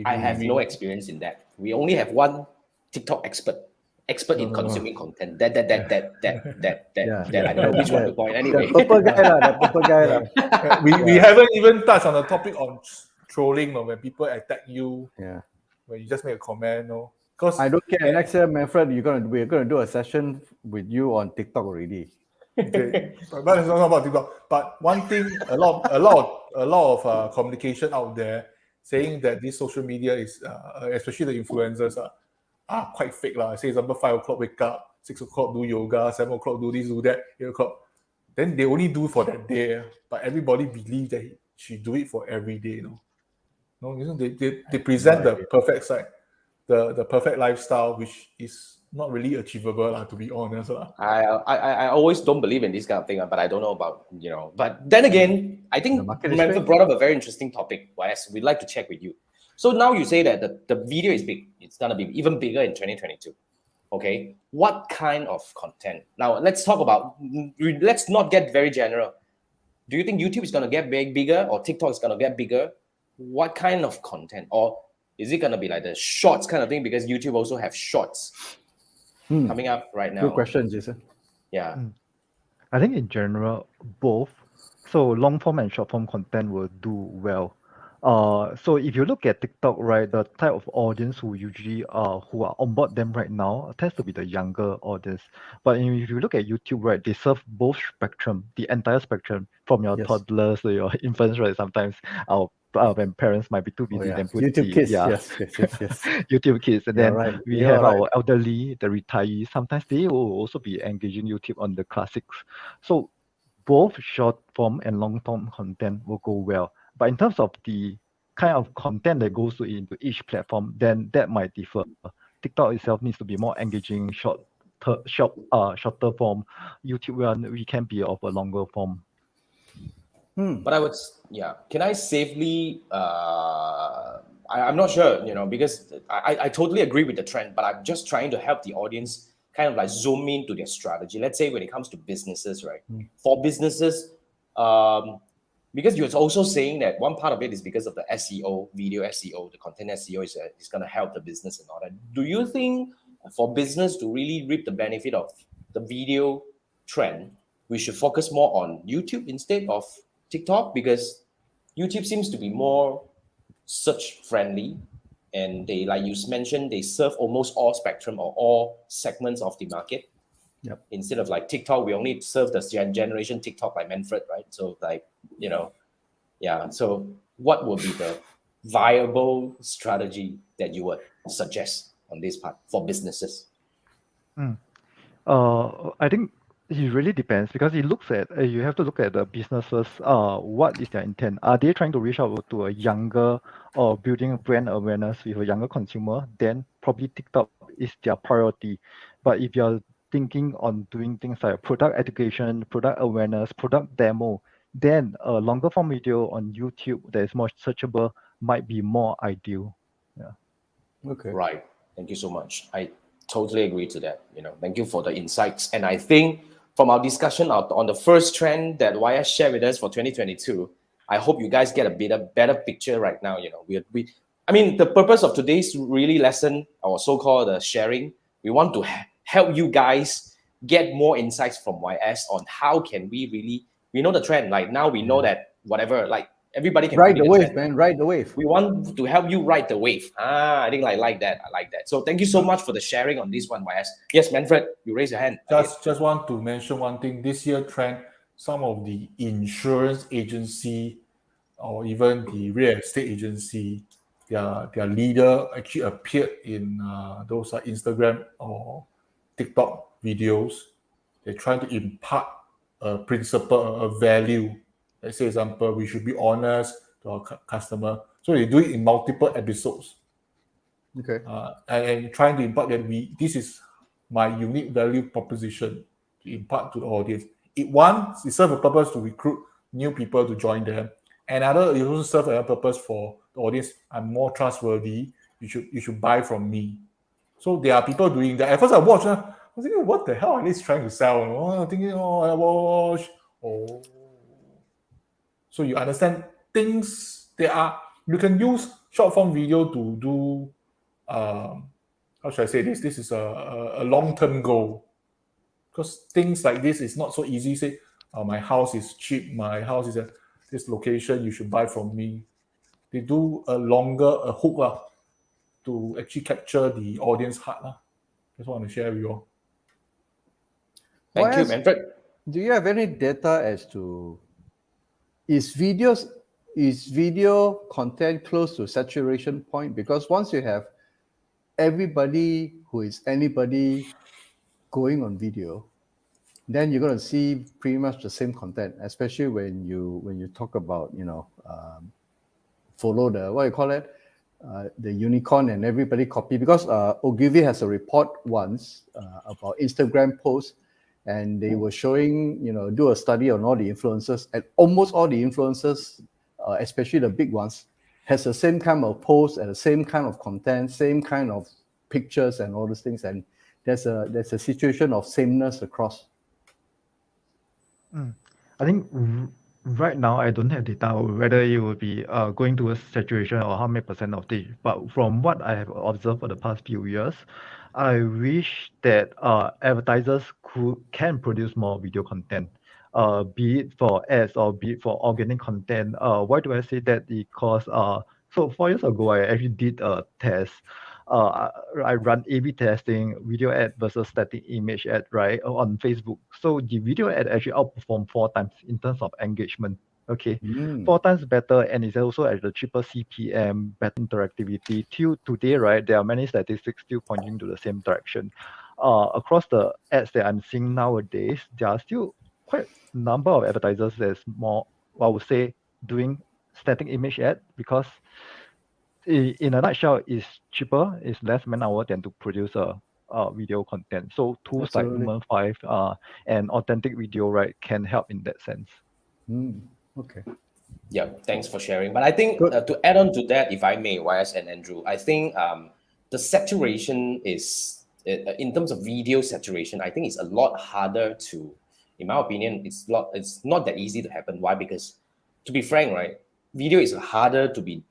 Speaker 2: I have no experience in that. We only have one TikTok expert in consuming content. That I don't know which one to point anyway.
Speaker 4: The purple guy lah.
Speaker 1: We haven't even touched on the topic on trolling, no, when people attack you,
Speaker 4: Yeah.
Speaker 1: when you just make a comment, no. Because
Speaker 4: I don't care. Next year, Manfred, we're gonna do a session with you on TikTok already.
Speaker 1: okay, but it's not about TikTok. But one thing, a lot of communication out there saying that this social media is, especially the influencers, are quite fake, lah. Say, example, 5 o'clock wake up, 6 o'clock do yoga, 7 o'clock do this, do that, 8 o'clock. Then they only do for that day, but everybody believes that she do it for every day, they present the perfect side, the perfect lifestyle, which is not really achievable, to be honest.
Speaker 2: I always don't believe in this kind of thing, but I don't know about, But then again, I think Manfred brought up a very interesting topic, YS. We'd like to check with you. So now you say that the video is big. It's going to be even bigger in 2022. Okay. What kind of content? Now, let's not get very general. Do you think YouTube is going to get bigger or TikTok is going to get bigger? What kind of content? Or is it going to be like the shorts kind of thing? Because YouTube also have shorts coming up right now.
Speaker 4: Good question, Jason.
Speaker 2: Yeah.
Speaker 3: I think in general, both. So long form and short form content will do well. So if you look at TikTok, right, the type of audience who usually who are on board them right now tends to be the younger audience. But if you look at YouTube, right, they serve both spectrum, the entire spectrum, from your toddlers to your infants, right? Sometimes when parents might be too busy, then put
Speaker 4: YouTube kids. Yes.
Speaker 3: YouTube kids, and then we
Speaker 4: You're
Speaker 3: have
Speaker 4: right.
Speaker 3: our elderly, the retirees. Sometimes they will also be engaging YouTube on the classics. So both short form and long form content will go well. But in terms of the kind of content that goes into each platform, then that might differ. TikTok itself needs to be more engaging, shorter form. YouTube, we can be of a longer form.
Speaker 2: But can I safely, I'm not sure, because I totally agree with the trend, but I'm just trying to help the audience kind of like zoom into their strategy. Let's say when it comes to businesses, right? For businesses, because you're also saying that one part of it is because of the SEO, video SEO, the content SEO is going to help the business and all that. Do you think for business to really reap the benefit of the video trend, we should focus more on YouTube instead of TikTok? Because YouTube seems to be more search friendly and they, like you mentioned, they serve almost all spectrum or all segments of the market.
Speaker 4: Yep.
Speaker 2: Instead of like TikTok, we only serve the generation TikTok like Manfred, right? So like, yeah. So what would be the viable strategy that you would suggest on this part for businesses?
Speaker 3: I think it really depends because it looks at you have to look at the businesses. What is their intent? Are they trying to reach out to a younger or building brand awareness with a younger consumer? Then probably TikTok is their priority. But if you're thinking on doing things like product education, product awareness, product demo, then a longer form video on YouTube that is more searchable might be more ideal. Yeah.
Speaker 4: Okay.
Speaker 2: Right. Thank you so much. I totally agree to that. Thank you for the insights. And I think from our discussion on the first trend that YS shared with us for 2022, I hope you guys get a better picture right now. I mean, the purpose of today's really lesson, or so-called sharing, we want to help you guys get more insights from YS on how can we know the trend. Like now we know that whatever, like everybody can
Speaker 4: Ride the
Speaker 2: predict
Speaker 4: wave,
Speaker 2: trend.
Speaker 4: man. Ride the wave.
Speaker 2: We want to help you ride the wave. I think I like that. So thank you so much for the sharing on this one, YS. Yes, Manfred, you raise your hand.
Speaker 1: Just want to mention one thing. This year trend, some of the insurance agency or even the real estate agency, their leader actually appeared in those Instagram or TikTok videos. They're trying to impart a principle, a value. Let's say, example, we should be honest to our customer. So they do it in multiple episodes.
Speaker 4: Okay.
Speaker 1: And trying to impart that this is my unique value proposition to impart to the audience. It serves a purpose to recruit new people to join them. It also serves a purpose for the audience. I'm more trustworthy. You should buy from me. So there are people doing that. At first I watched, I was thinking, what the hell are they trying to sell? I'm thinking, I watch. Oh. So you understand things you can use short form video to do, how should I say this? This is a long-term goal. Because things like this is not so easy. Say, my house is cheap, my house is at this location, you should buy from me. They do a hook to actually capture the audience heart. Just want to share with you all.
Speaker 2: Thank you, Manfred.
Speaker 4: Do you have any data as to is video content close to saturation point? Because once you have everybody who is anybody going on video, then you're going to see pretty much the same content, especially when you talk about follow the what you call it, the unicorn and everybody copy. Because Ogilvy has a report once about Instagram posts, and they were showing, do a study on all the influencers, and almost all the influencers, especially the big ones, has the same kind of posts and the same kind of content, same kind of pictures and all those things. And there's a situation of sameness across.
Speaker 3: I think right now I don't have data whether it will be going towards saturation or how many percent of this. But from what I have observed for the past few years, I wish that advertisers can produce more video content, be it for ads or be it for organic content. Why do I say that? Because so 4 years ago I actually did a test. I run A/B testing, video ad versus static image ad, right, on Facebook. So the video ad actually outperformed 4 times in terms of engagement. Okay, 4 times better, and it's also at the cheaper CPM, better interactivity. Till today, right, there are many statistics still pointing to the same direction. Across the ads that I'm seeing nowadays, there are still quite a number of advertisers that's more, I would say, doing static image ad because in a nutshell, it's cheaper, it's less man-hour than to produce a video content. So tools
Speaker 4: Absolutely.
Speaker 3: like Lumen5 and authentic video, right, can help in that sense.
Speaker 4: Okay.
Speaker 2: Yeah, thanks for sharing. But I think to add on to that, if I may, YS and Andrew, I think the saturation is, in terms of video saturation, I think it's a lot harder to, in my opinion, it's not that easy to happen. Why? Because to be frank, right, video is harder to be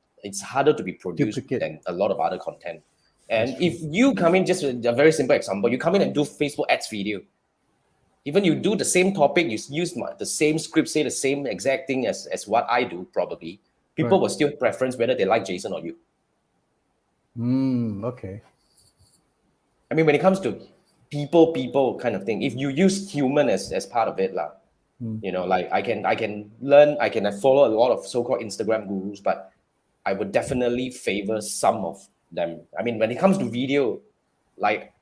Speaker 2: produced than a lot of other content. And if you come in, just a very simple example, you come in and do Facebook ads video, even you do the same topic, you use the same script, say the same exact thing as what I do, probably people will still preference whether they like Jason or you.
Speaker 4: Okay.
Speaker 2: I mean, when it comes to people kind of thing, if you use human as part of it, lah, you know, like I can learn, I can follow a lot of so-called Instagram gurus, but I would definitely favor some of them. I mean, when it comes to video, like,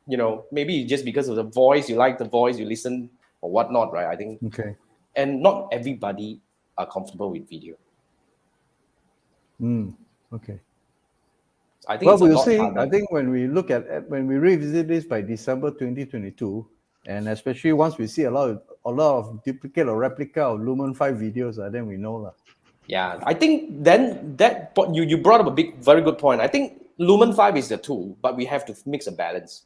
Speaker 2: you know, maybe just because of the voice, you like the voice, you listen or whatnot, right? I think,
Speaker 4: Okay.
Speaker 2: and not everybody are comfortable with video.
Speaker 4: Okay.
Speaker 2: I think
Speaker 4: Well,
Speaker 2: it's a
Speaker 4: we'll
Speaker 2: lot
Speaker 4: see.
Speaker 2: harder.
Speaker 4: I think when we look at when we revisit this by December 2022, and especially once we see a lot of duplicate or replica of Lumen 5 videos, then we know lah.
Speaker 2: Yeah, I think then you brought up a very good point. I think Lumen 5 is the tool, but we have to mix a balance.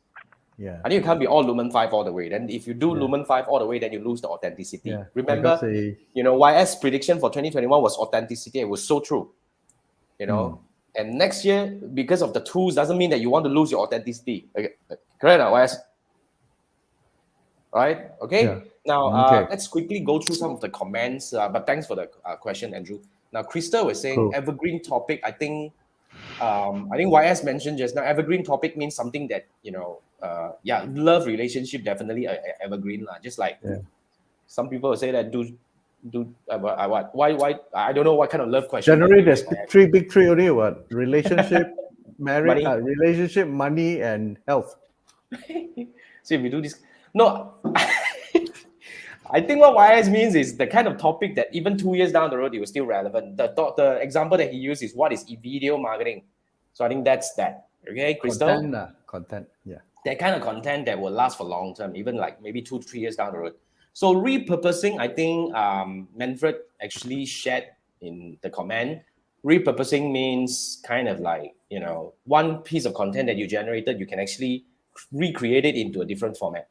Speaker 4: Yeah.
Speaker 2: I think you can't be all Lumen 5 all the way. Then if you do Lumen 5 all the way, then you lose the authenticity.
Speaker 4: Yeah.
Speaker 2: Remember, you know, YS prediction for 2021 was authenticity. It was so true. You know, and next year, because of the tools, doesn't mean that you want to lose your authenticity. Okay. Correct, YS? Right? Okay.
Speaker 4: Yeah.
Speaker 2: Now,
Speaker 4: Okay.
Speaker 2: let's quickly go through some of the comments. But thanks for the question, Andrew. Now, Krista was saying
Speaker 4: Cool.
Speaker 2: evergreen topic. I think YS mentioned just now. Evergreen topic means something that, you know, love relationship definitely evergreen lah. Just like some people will say that what? Why? I don't know what kind of love question.
Speaker 4: Generally, there's three big three only. What? Relationship, marriage,
Speaker 2: Money.
Speaker 4: relationship, money, and health.
Speaker 2: So if we do this, no. I think what YS means is the kind of topic that even 2 years down the road, it was still relevant. The example that he used is what is video marketing. So I think that's that. Okay, Crystal?
Speaker 4: Content, yeah.
Speaker 2: That kind of content that will last for long term, even like maybe 2-3 years down the road. So repurposing, I think Manfred actually shared in the comment. Repurposing means kind of like, you know, one piece of content that you generated, you can actually recreate it into a different format.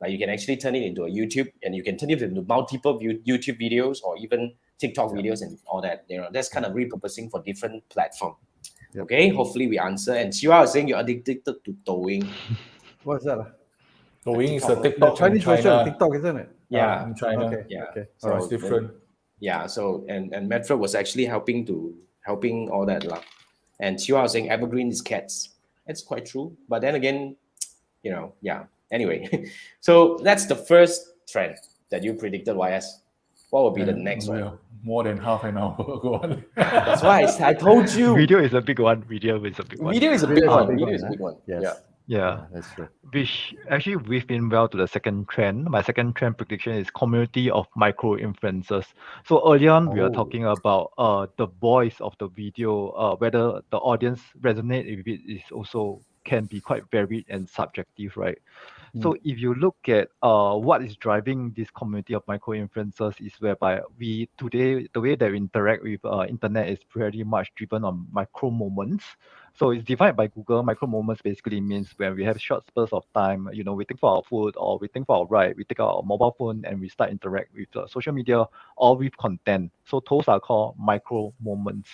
Speaker 2: Like you can actually turn it into a YouTube, and you can turn it into multiple YouTube videos or even TikTok videos and all that. You know, that's kind of repurposing for different platform. Yep. Okay, hopefully we answer. And Siwa was saying you're addicted to Douyin.
Speaker 4: What's that?
Speaker 1: Douyin is a TikTok
Speaker 4: Chinese
Speaker 1: in China.
Speaker 4: version of TikTok, isn't it?
Speaker 2: Yeah,
Speaker 1: in China.
Speaker 4: Okay.
Speaker 2: Yeah.
Speaker 4: Okay.
Speaker 1: So it's different.
Speaker 2: Yeah. So and Manfred was actually helping all that lah. And Siwa was saying evergreen is cats. It's quite true. But then again, you know, yeah. Anyway, so that's the first trend that you predicted, YS. What will be the next one?
Speaker 1: More than half an hour ago.
Speaker 2: That's why I told you.
Speaker 3: Video is a big one. Video is a big one.
Speaker 2: Video is a big one.
Speaker 4: Yes.
Speaker 3: Yeah,
Speaker 4: that's true.
Speaker 3: Which actually we've been well to the second trend. My second trend prediction is community of micro influencers. So earlier on, we were talking about the voice of the video, whether the audience resonate with it is also can be quite varied and subjective, right? So if you look at what is driving this community of micro influencers is whereby we today, the way that we interact with internet is pretty much driven on micro moments. So it's defined by Google. Micro moments basically means when we have short spurts of time, you know, waiting for our food or waiting for our ride, we take out our mobile phone and we start interact with social media or with content. So those are called micro moments.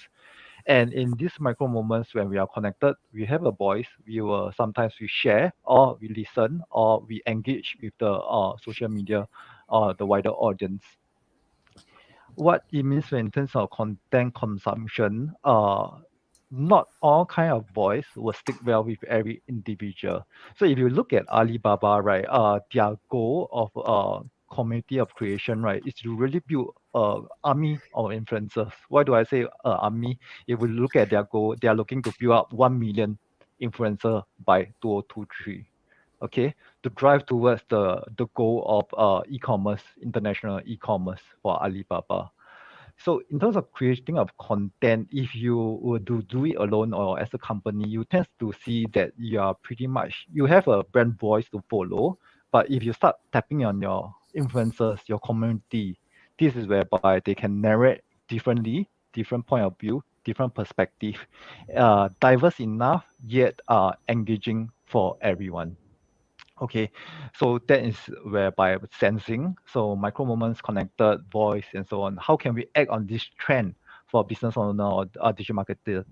Speaker 3: And in these micro moments when we are connected, we have a voice. We will sometimes we share or we listen or we engage with the social media or the wider audience. What it means in terms of content consumption, not all kind of voice will stick well with every individual. So if you look at Alibaba, right, their goal of community of creation, right, is to really build an army of influencers. Why do I say army? If we look at their goal, they are looking to build up 1 million influencer by 2023. Okay, to drive towards the goal of e-commerce, international e-commerce for Alibaba. So in terms of creating of content, if you were to do it alone or as a company, you tend to see that you are pretty much, you have a brand voice to follow. But if you start tapping on your influencers, your community, this is whereby they can narrate differently, different point of view, different perspective, diverse enough, yet engaging for everyone. Okay, so that is whereby sensing, so micro moments, connected, voice, and so on. How can we act on this trend for business owner or digital marketer?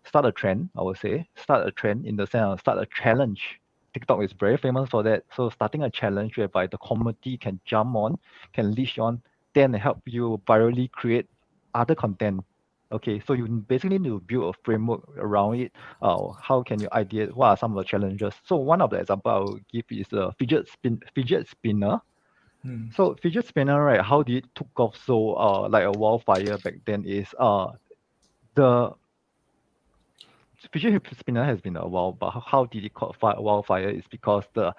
Speaker 3: Start a trend, I would say. Start a trend in the sense of start a challenge. TikTok is very famous for that. So starting a challenge whereby the community can jump on, can leash on, then help you virally create other content Okay, so you basically need to build a framework around it. How can you ideate what are some of the challenges? So one of the example I will give is a fidget spinner. So fidget spinner, right? How did it took off so like a wildfire back then is the fidget spinner has been a while, but how did it caught wildfire is because the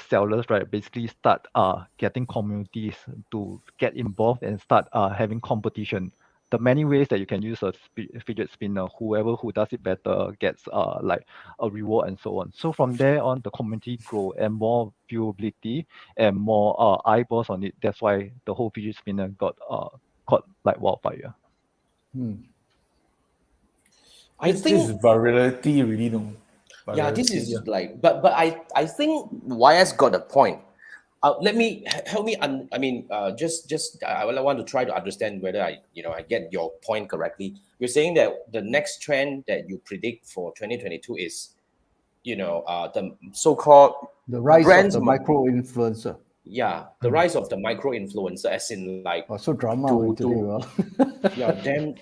Speaker 3: sellers, right, basically start getting communities to get involved and start having competition. The many ways that you can use a fidget spinner, whoever who does it better gets like a reward and so on. So from there on, the community grow and more viewability and more eyeballs on it. That's why the whole fidget spinner got caught like wildfire.
Speaker 1: This is virality, really, no.
Speaker 2: Yeah, this
Speaker 1: Virality,
Speaker 2: is like, but I think YS got a point. Let me help me. I want to try to understand whether I get your point correctly. You're saying that the next trend that you predict for 2022 is, the so-called
Speaker 4: The rise
Speaker 2: brands
Speaker 4: of the micro influencer.
Speaker 2: yeah, the rise of the micro influencer, as in like
Speaker 4: So drama today, well.
Speaker 2: yeah, then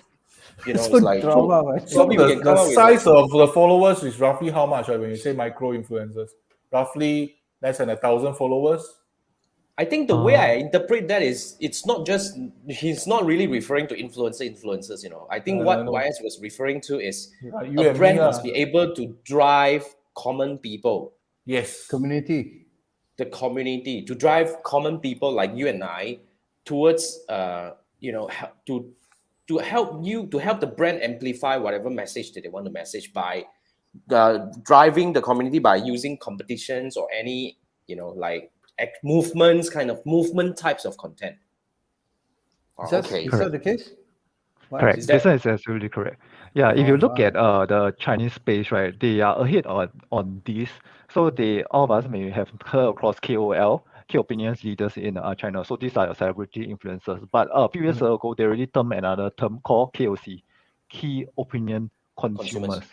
Speaker 4: So
Speaker 2: it's like
Speaker 4: drama, man.
Speaker 1: So
Speaker 2: probably we can
Speaker 1: the
Speaker 2: come up with
Speaker 1: size of the followers is roughly how much, right? When you say micro influencers, roughly less than 1,000 followers.
Speaker 2: I think the way I interpret that is it's not just he's not really referring to influencers. I think what
Speaker 1: No.
Speaker 2: YS was referring to is
Speaker 1: You
Speaker 2: a
Speaker 1: and
Speaker 2: brand
Speaker 1: me,
Speaker 2: must be able to drive common people,
Speaker 1: yes.
Speaker 4: Community.
Speaker 2: the community, to drive common people like you and I towards to help the brand amplify whatever message that they want to message by driving the community by using competitions or any like movement types of content.
Speaker 4: Is that the case?
Speaker 3: Correct.
Speaker 2: Is
Speaker 3: This
Speaker 2: that-
Speaker 3: is absolutely correct. Yeah, if you look at the Chinese space, right, they are ahead on this. So all of us may have heard across KOL, key opinions leaders in China. So these are your celebrity influencers. But a few years ago, they already termed another term called KOC, key opinion consumers.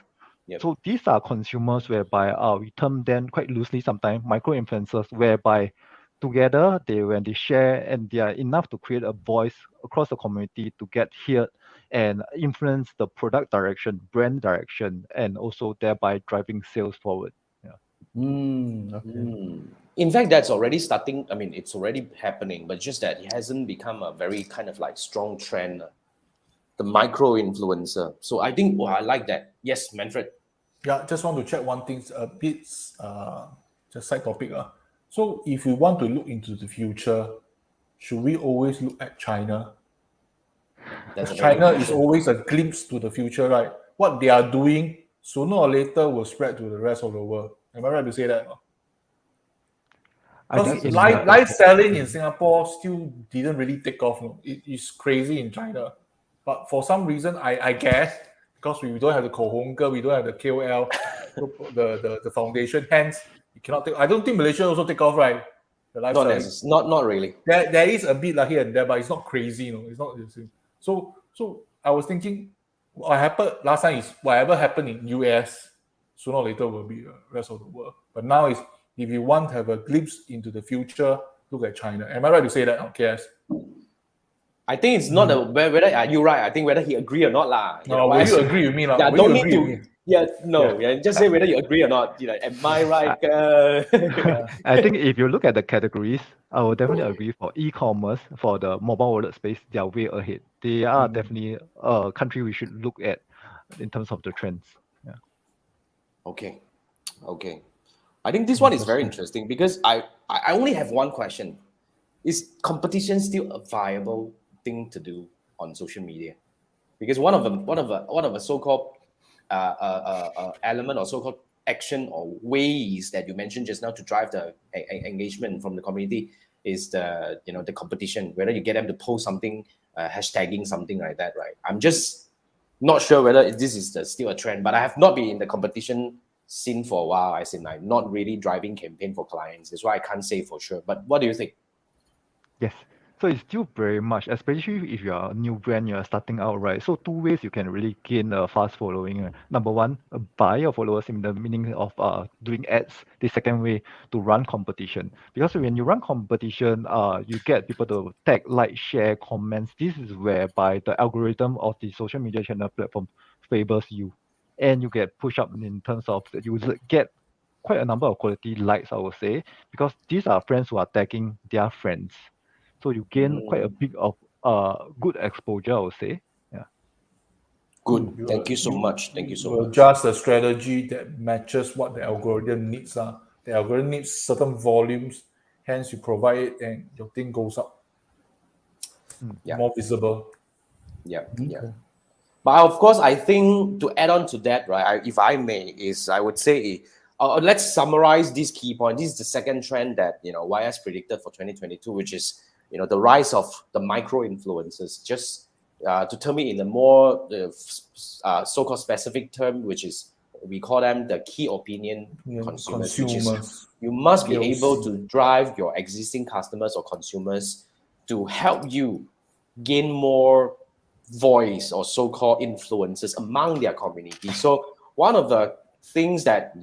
Speaker 2: Yep.
Speaker 3: So these are consumers whereby we term them quite loosely sometimes micro influencers, whereby together when they share and they are enough to create a voice across the community to get heard and influence the product direction, brand direction, and also thereby driving sales forward.
Speaker 2: In fact, that's already starting. I mean, it's already happening, but just that it hasn't become a very kind of like strong trend. The micro influencer. So I think I like that. Yes, Manfred.
Speaker 1: Yeah, just want to check one thing, a bit just side topic. So if we want to look into the future, should we always look at China?
Speaker 2: That's a very
Speaker 1: China
Speaker 2: good
Speaker 1: is
Speaker 2: question.
Speaker 1: always a glimpse to the future, right? What they are doing, sooner or later, will spread to the rest of the world. Am I right to say that?
Speaker 3: I
Speaker 1: Because
Speaker 3: think
Speaker 1: live selling in Singapore still didn't really take off. No? It is crazy in China. But for some reason, I guess, because we don't have the Kohonga, we don't have the KOL, the foundation, hence, you cannot take. I don't think Malaysia also take off, right? The live selling.
Speaker 2: Not really.
Speaker 1: There is a bit like here and there, but it's not crazy, It's not the same. So I was thinking, what happened last time is whatever happened in US, sooner or later will be the rest of the world. But now is if you want to have a glimpse into the future, look at China. Am I right to say that? Okay, yes.
Speaker 2: I think it's not whether you're right. I think whether he agree or not lah.
Speaker 1: Will you agree with me, lah?
Speaker 2: Yeah,
Speaker 1: Will
Speaker 2: don't
Speaker 1: you
Speaker 2: need
Speaker 1: agree with
Speaker 2: to.
Speaker 1: me?
Speaker 2: Yeah, just say whether you agree or not. Am I right?
Speaker 3: I think if you look at the categories, I will definitely agree for e-commerce, for the mobile wallet space, they are way ahead. They are definitely a country we should look at in terms of the trends. Yeah.
Speaker 2: Okay. I think this one is very interesting because I only have one question. Is competition still a viable thing to do on social media? Because one of the so-called element or so-called action or ways that you mentioned just now to drive the engagement from the community is the competition. Whether you get them to post something, hashtagging something like that, right? I'm just not sure whether this is still a trend, but I have not been in the competition scene for a while. As in, I'm not really driving campaign for clients. That's why I can't say for sure. But what do you think?
Speaker 3: Yes. So it's still very much, especially if you are a new brand, you are starting out, right? So two ways you can really gain a fast following. Number one, buy your followers in the meaning of doing ads. The second way, to run competition. Because when you run competition, you get people to tag, like, share, comments. This is whereby the algorithm of the social media channel platform favors you, and you get push up in terms of the user get quite a number of quality likes, I would say, because these are friends who are tagging their friends. So you gain quite a big of good exposure, I would say. Yeah.
Speaker 2: Good.
Speaker 1: You
Speaker 2: Thank you so much. Thank you so much.
Speaker 1: adjust a strategy that matches what the algorithm needs. The algorithm needs certain volumes, hence you provide it and your thing goes up.
Speaker 2: Yeah.
Speaker 1: More visible.
Speaker 2: Yeah, yeah. But of course, I think to add on to that, right, if I may, is I would say, let's summarize these key points. This is the second trend that YS predicted for 2022, which is the rise of the micro influencers. Just to term it in a more so-called specific term, which is we call them the key opinion consumers, which is you must be able to drive your existing customers or consumers to help you gain more voice or so-called influences among their community. So one of the things that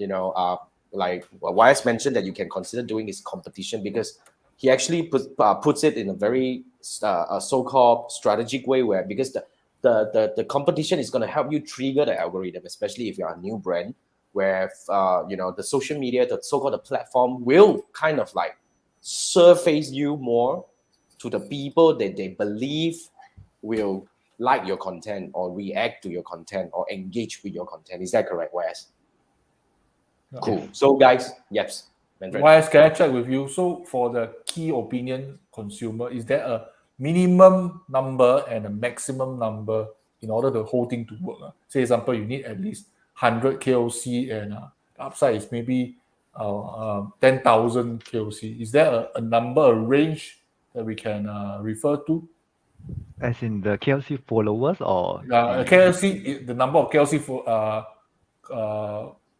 Speaker 2: like YS mentioned that you can consider doing is competition, because he actually puts it in a very so-called strategic way, where because the competition is going to help you trigger the algorithm, especially if you're a new brand, where the social media, the so-called the platform, will kind of like surface you more to the people that they believe will like your content or react to your content or engage with your content. Is that correct, Wes? Cool. So guys, yes.
Speaker 1: YS, can I check with you? So for the key opinion consumer, is there a minimum number and a maximum number in order the whole thing to work? Say example, you need at least 100 KOC and the upside is maybe 10,000 KOC. Is there a number, a range that we can refer to?
Speaker 3: As in the KLC followers or
Speaker 1: KLC, the number of KLC for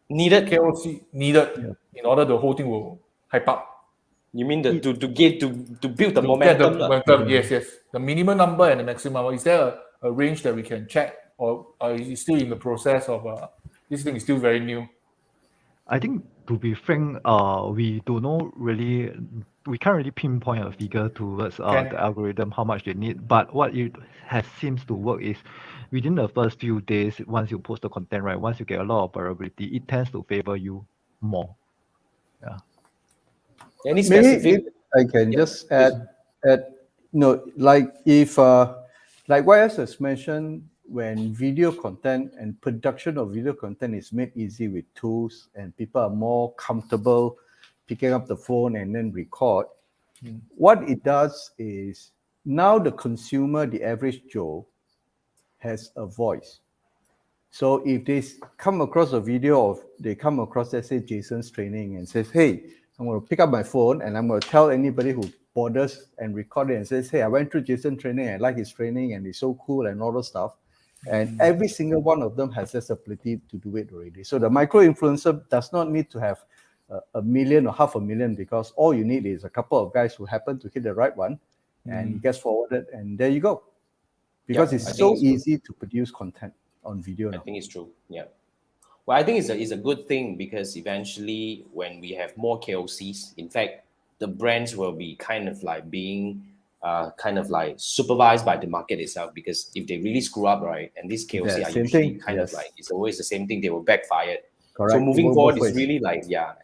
Speaker 2: needed
Speaker 1: KLC needed in order the whole thing will hype up.
Speaker 2: You mean to build the
Speaker 1: To
Speaker 2: momentum?
Speaker 1: Get the momentum, yes. The minimum number and the maximum number. Is there a range that we can check, or is it still in the process of this thing is still very new?
Speaker 3: I think, to be frank, we can't really pinpoint a figure towards the algorithm, how much they need. But what it seems to work is within the first few days, once you post the content, right, once you get a lot of variability, it tends to favor you more. Yeah.
Speaker 2: Any specific?
Speaker 4: Maybe I can just add, like if, like YS has mentioned, when video content and production of video content is made easy with tools and people are more comfortable picking up the phone and then record, what it does is now the consumer, the average Joe, has a voice. So if they come across a video of, they come across, let's say, Jason's training and says, hey, I'm going to pick up my phone and I'm going to tell anybody who bothers and record it and says, hey, I went through Jason's training, I like his training and he's so cool and all those stuff. And every single one of them has this ability to do it already. So the micro influencer does not need to have 1 million or 500,000, because all you need is a couple of guys who happen to hit the right one and it gets forwarded and there you go. Because it's so easy to produce content on video now.
Speaker 2: I think it's true. Yeah. Well, I think it's a good thing, because eventually when we have more KOCs, in fact, the brands will be kind of like being supervised by the market itself, because if they really screw up, right, and these KOC are usually of like, it's always the same thing, they will backfire. Correct. So moving forward, it's really like, the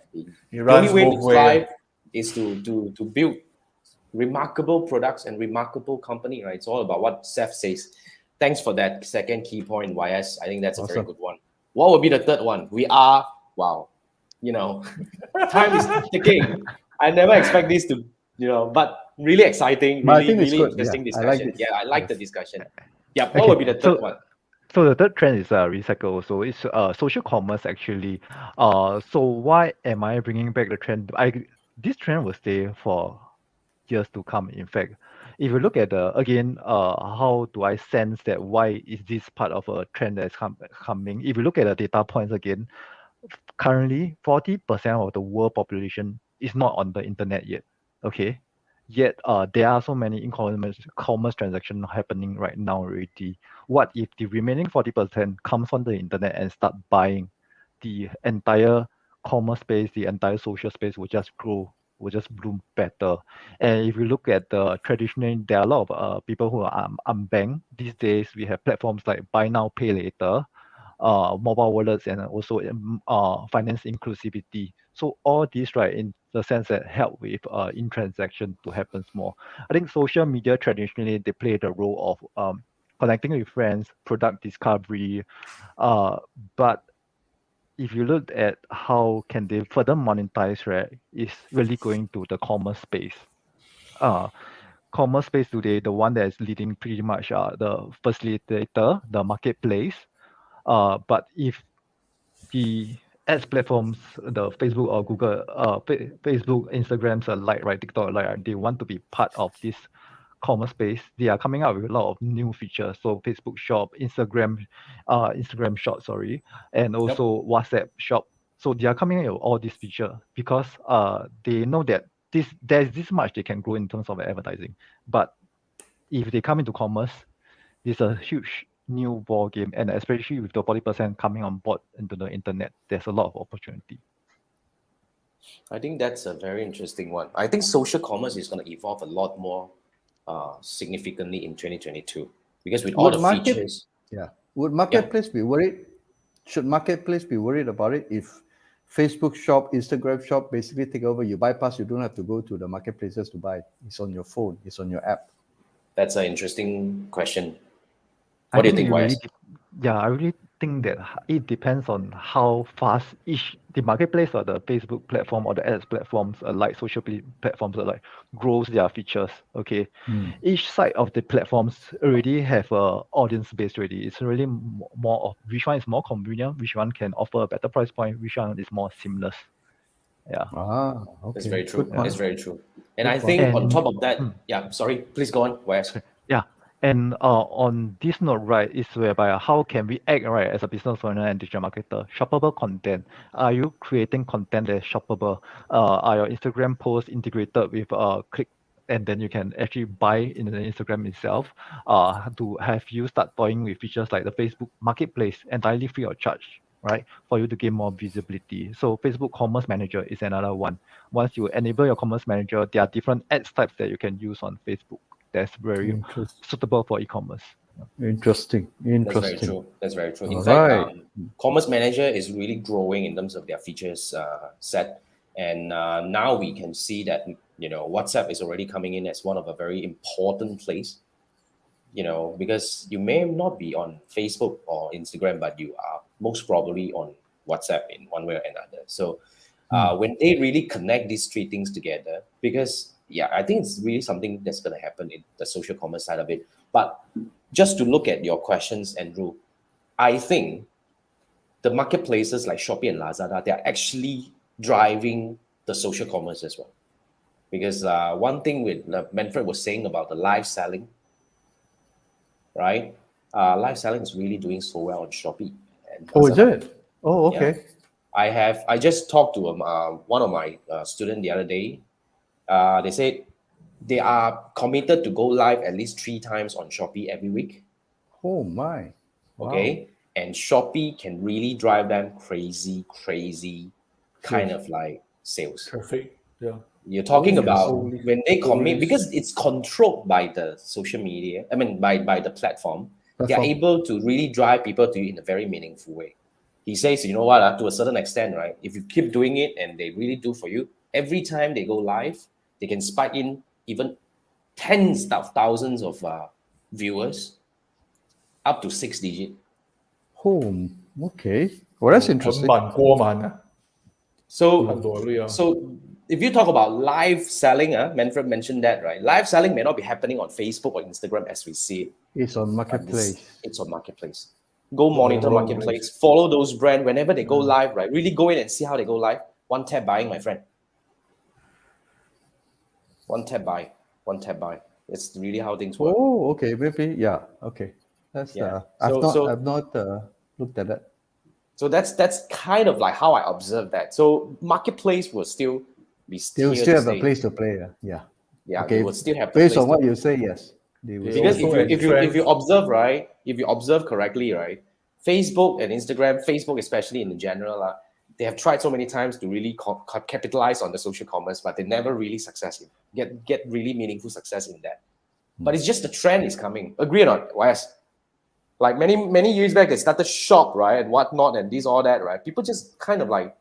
Speaker 2: only way to thrive is to build remarkable products and remarkable company, right? It's all about what Seth says. Thanks for that second key point, YS. I think that's a very good one. What would be the third one? Time is ticking. I never expect this to, but really exciting, really interesting discussion. I like the discussion. Yeah, what would be the third one?
Speaker 3: So the third trend is recycle also. It's social commerce actually. So why am I bringing back the trend? This trend will stay for years to come. In fact, if you look at how do I sense that why is this part of a trend that's coming? If you look at the data points again, currently 40% of the world population is not on the internet yet. Okay, Yet there are so many commerce transactions happening right now already. What if the remaining 40% comes on the internet and start buying? The entire commerce space, the entire social space will just grow, will just bloom better. And if you look at the traditionally, there are a lot of people who are unbanked. These days, we have platforms like buy now, pay later, mobile wallets, and also finance inclusivity. So all these, right, in the sense that help with in transaction to happen more. I think social media traditionally they play the role of connecting with friends, product discovery, but if you look at how can they further monetize, right, is really going to the commerce space. Commerce space today, the one that is leading pretty much the facilitator, the marketplace. But if the ads platforms, the Facebook or Google, Facebook, Instagrams alike, right, TikTok alike, right, they want to be part of this commerce space. They are coming out with a lot of new features. So Facebook Shop, Instagram Shop, sorry, and also WhatsApp Shop. So they are coming out with all these features because they know that there's this much they can grow in terms of advertising. But if they come into commerce, it's a huge new ball game, and especially with the 40% coming on board into the internet, there's a lot of opportunity.
Speaker 2: I think that's a very interesting one. I think social commerce is going to evolve a lot more significantly in 2022 because with all the features.
Speaker 4: Would marketplace be worried? Should marketplace be worried about it if Facebook Shop, Instagram Shop basically take over? You bypass, you don't have to go to the marketplaces to buy. It's on your phone. It's on your app.
Speaker 2: That's an interesting question. What do you think, YS?
Speaker 3: I really think that it depends on how fast the marketplace or the Facebook platform or the ads platforms like social platforms like grows their features. Okay, each side of the platforms already have a audience base already. It's really more of which one is more convenient, which one can offer a better price point, which one is more seamless. Yeah.
Speaker 4: Okay.
Speaker 2: That's very true. That's very true. And
Speaker 4: Good
Speaker 2: I think
Speaker 3: point.
Speaker 2: on top of that, sorry, please go on, YS.
Speaker 3: Yeah. And on this note, right, is whereby how can we act, right, as a business owner and digital marketer? Shoppable content. Are you creating content that is shoppable? Are your Instagram posts integrated with click, and then you can actually buy in the Instagram itself? To have you start toying with features like the Facebook Marketplace entirely free of charge, right, for you to gain more visibility. So Facebook Commerce Manager is another one. Once you enable your Commerce Manager, there are different ads types that you can use on Facebook. That's very suitable for e-commerce.
Speaker 4: Interesting.
Speaker 2: That's very true. That's very true. In
Speaker 4: All
Speaker 2: fact,
Speaker 4: right.
Speaker 2: Commerce Manager is really growing in terms of their features set, and now we can see that WhatsApp is already coming in as one of a very important place. Because you may not be on Facebook or Instagram, but you are most probably on WhatsApp in one way or another. So when they really connect these three things together, because I think it's really something that's going to happen in the social commerce side of it. But just to look at your questions, Andrew, I think the marketplaces like Shopee and Lazada, they're actually driving the social commerce as well. Because one thing with Manfred was saying about the live selling, right? Live selling is really doing so well on Shopee. And
Speaker 4: is it? Oh, okay.
Speaker 2: Yeah. I just talked to one of my students the other day. They said they are committed to go live at least 3 times on Shopee every week.
Speaker 4: Oh my. Wow.
Speaker 2: Okay. And Shopee can really drive them crazy kind of like sales.
Speaker 1: Traffic. Yeah.
Speaker 2: You're talking about when they commit, because it's controlled by the social media, by the platform, they are able to really drive people to you in a very meaningful way. He says, you know what, to a certain extent, right? If you keep doing it and they really do for you, every time they go live, they can spike in even tens of thousands of viewers, up to 6 digit.
Speaker 4: Oh, okay. Well, that's interesting.
Speaker 2: So if you talk about live selling, Manfred mentioned that, right? Live selling may not be happening on Facebook or Instagram as we see it.
Speaker 4: It's on Marketplace.
Speaker 2: It's on Marketplace. Go monitor Marketplace, follow those brands whenever they go live, right? Really go in and see how they go live. One tap buying, my friend. One tap buy. It's really how things work.
Speaker 4: Oh, okay. Maybe, okay. That's I've not looked at that.
Speaker 2: So that's kind of like how I observe that. So Marketplace will still be
Speaker 4: They'll still have a place to play. Yeah.
Speaker 2: Yeah,
Speaker 4: Okay,
Speaker 2: they will still have the
Speaker 4: based
Speaker 2: place
Speaker 4: on what
Speaker 2: to-
Speaker 4: you say, yes. They will
Speaker 2: because
Speaker 1: also
Speaker 2: if you observe, right, if you observe correctly, right, Facebook and Instagram, Facebook especially in general, they have tried so many times to really capitalize on the social commerce, but they never really get really meaningful success in that. But it's just the trend is coming. Agree or not, YS? Like many years back, they started shop, right, and whatnot, and this all that, right? People just kind of like,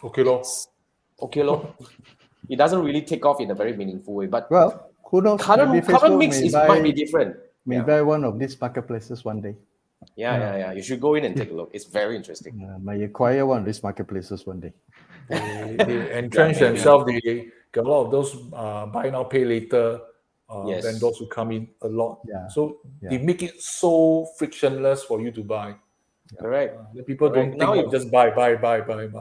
Speaker 1: okay, lor.
Speaker 2: it's okay, lor. It doesn't really take off in a very meaningful way. But
Speaker 4: Well, who knows?
Speaker 2: current
Speaker 4: Maybe
Speaker 2: current
Speaker 4: Facebook
Speaker 2: mix might be different.
Speaker 4: may
Speaker 2: Yeah.
Speaker 4: buy one of these marketplaces one day.
Speaker 2: Yeah. You should go in and take a look. It's very interesting.
Speaker 4: May acquire one of these marketplaces one day.
Speaker 1: They entrench
Speaker 2: maybe.
Speaker 1: themselves. They get a lot of those buy now pay later
Speaker 2: Yes.
Speaker 1: vendors who come in a lot.
Speaker 4: Yeah.
Speaker 1: So
Speaker 4: Yeah.
Speaker 1: they make it so frictionless for you to buy.
Speaker 2: Correct.
Speaker 1: The people
Speaker 2: Correct.
Speaker 1: don't
Speaker 2: Now
Speaker 1: think
Speaker 2: you-
Speaker 1: of just buy.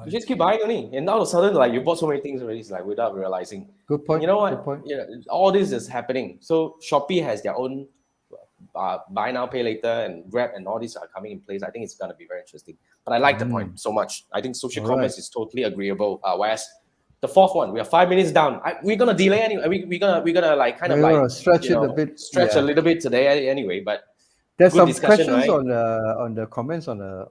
Speaker 2: You just keep buying only, and all of a sudden, like you bought so many things already, it's like without realizing.
Speaker 4: Good point.
Speaker 2: You know what?
Speaker 4: Good point.
Speaker 2: Yeah, all this is happening. So Shopee has their own buy now pay later, and Grab and all these are coming in place. I think it's gonna be very interesting. But I like the point so much. I think social
Speaker 4: All
Speaker 2: commerce
Speaker 4: right.
Speaker 2: is totally agreeable. Whereas the fourth one, we are 5 minutes down. We're gonna delay anyway. We're gonna like kind of
Speaker 4: We're
Speaker 2: like
Speaker 4: gonna stretch
Speaker 2: you
Speaker 4: it a
Speaker 2: know,
Speaker 4: bit.
Speaker 2: stretch
Speaker 4: Yeah.
Speaker 2: a little bit today anyway. But
Speaker 4: There's
Speaker 2: good
Speaker 4: some
Speaker 2: discussion,
Speaker 4: questions
Speaker 2: right?
Speaker 4: on the comments on the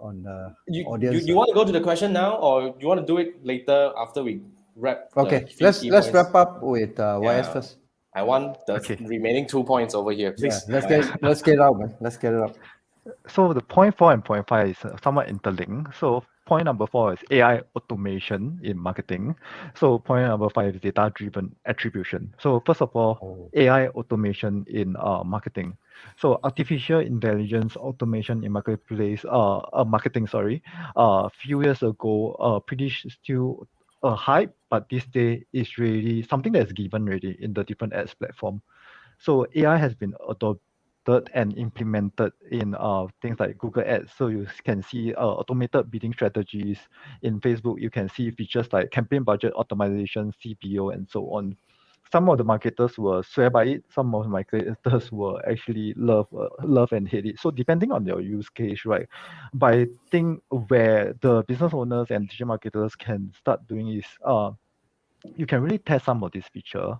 Speaker 2: you
Speaker 4: audience.
Speaker 2: want to go to the question now, or you want to do it later after we wrap?
Speaker 4: Okay,
Speaker 2: the few
Speaker 4: let's
Speaker 2: key
Speaker 4: let's
Speaker 2: points?
Speaker 4: wrap up with YS
Speaker 2: Yeah.
Speaker 4: first.
Speaker 2: I want the
Speaker 3: Okay.
Speaker 2: remaining 2 points over here,
Speaker 4: Yeah,
Speaker 2: please.
Speaker 4: let's get it out, man. Let's get it out.
Speaker 3: So the point 4 and point 5 is somewhat interlinked. So point number 4 is AI automation in marketing. So point number 5 is data-driven attribution. So first of all, AI automation in marketing. So artificial intelligence automation in marketing. A few years ago, pretty still a hype, but this day is really something that's given already in the different ads platform. So AI has been adopted and implemented in things like Google Ads. So you can see automated bidding strategies. In Facebook, you can see features like campaign budget optimization, CPO, and so on. Some of the marketers will swear by it. Some of the marketers will actually love and hate it. So depending on your use case, right? But I think where the business owners and digital marketers can start doing is you can really test some of these features.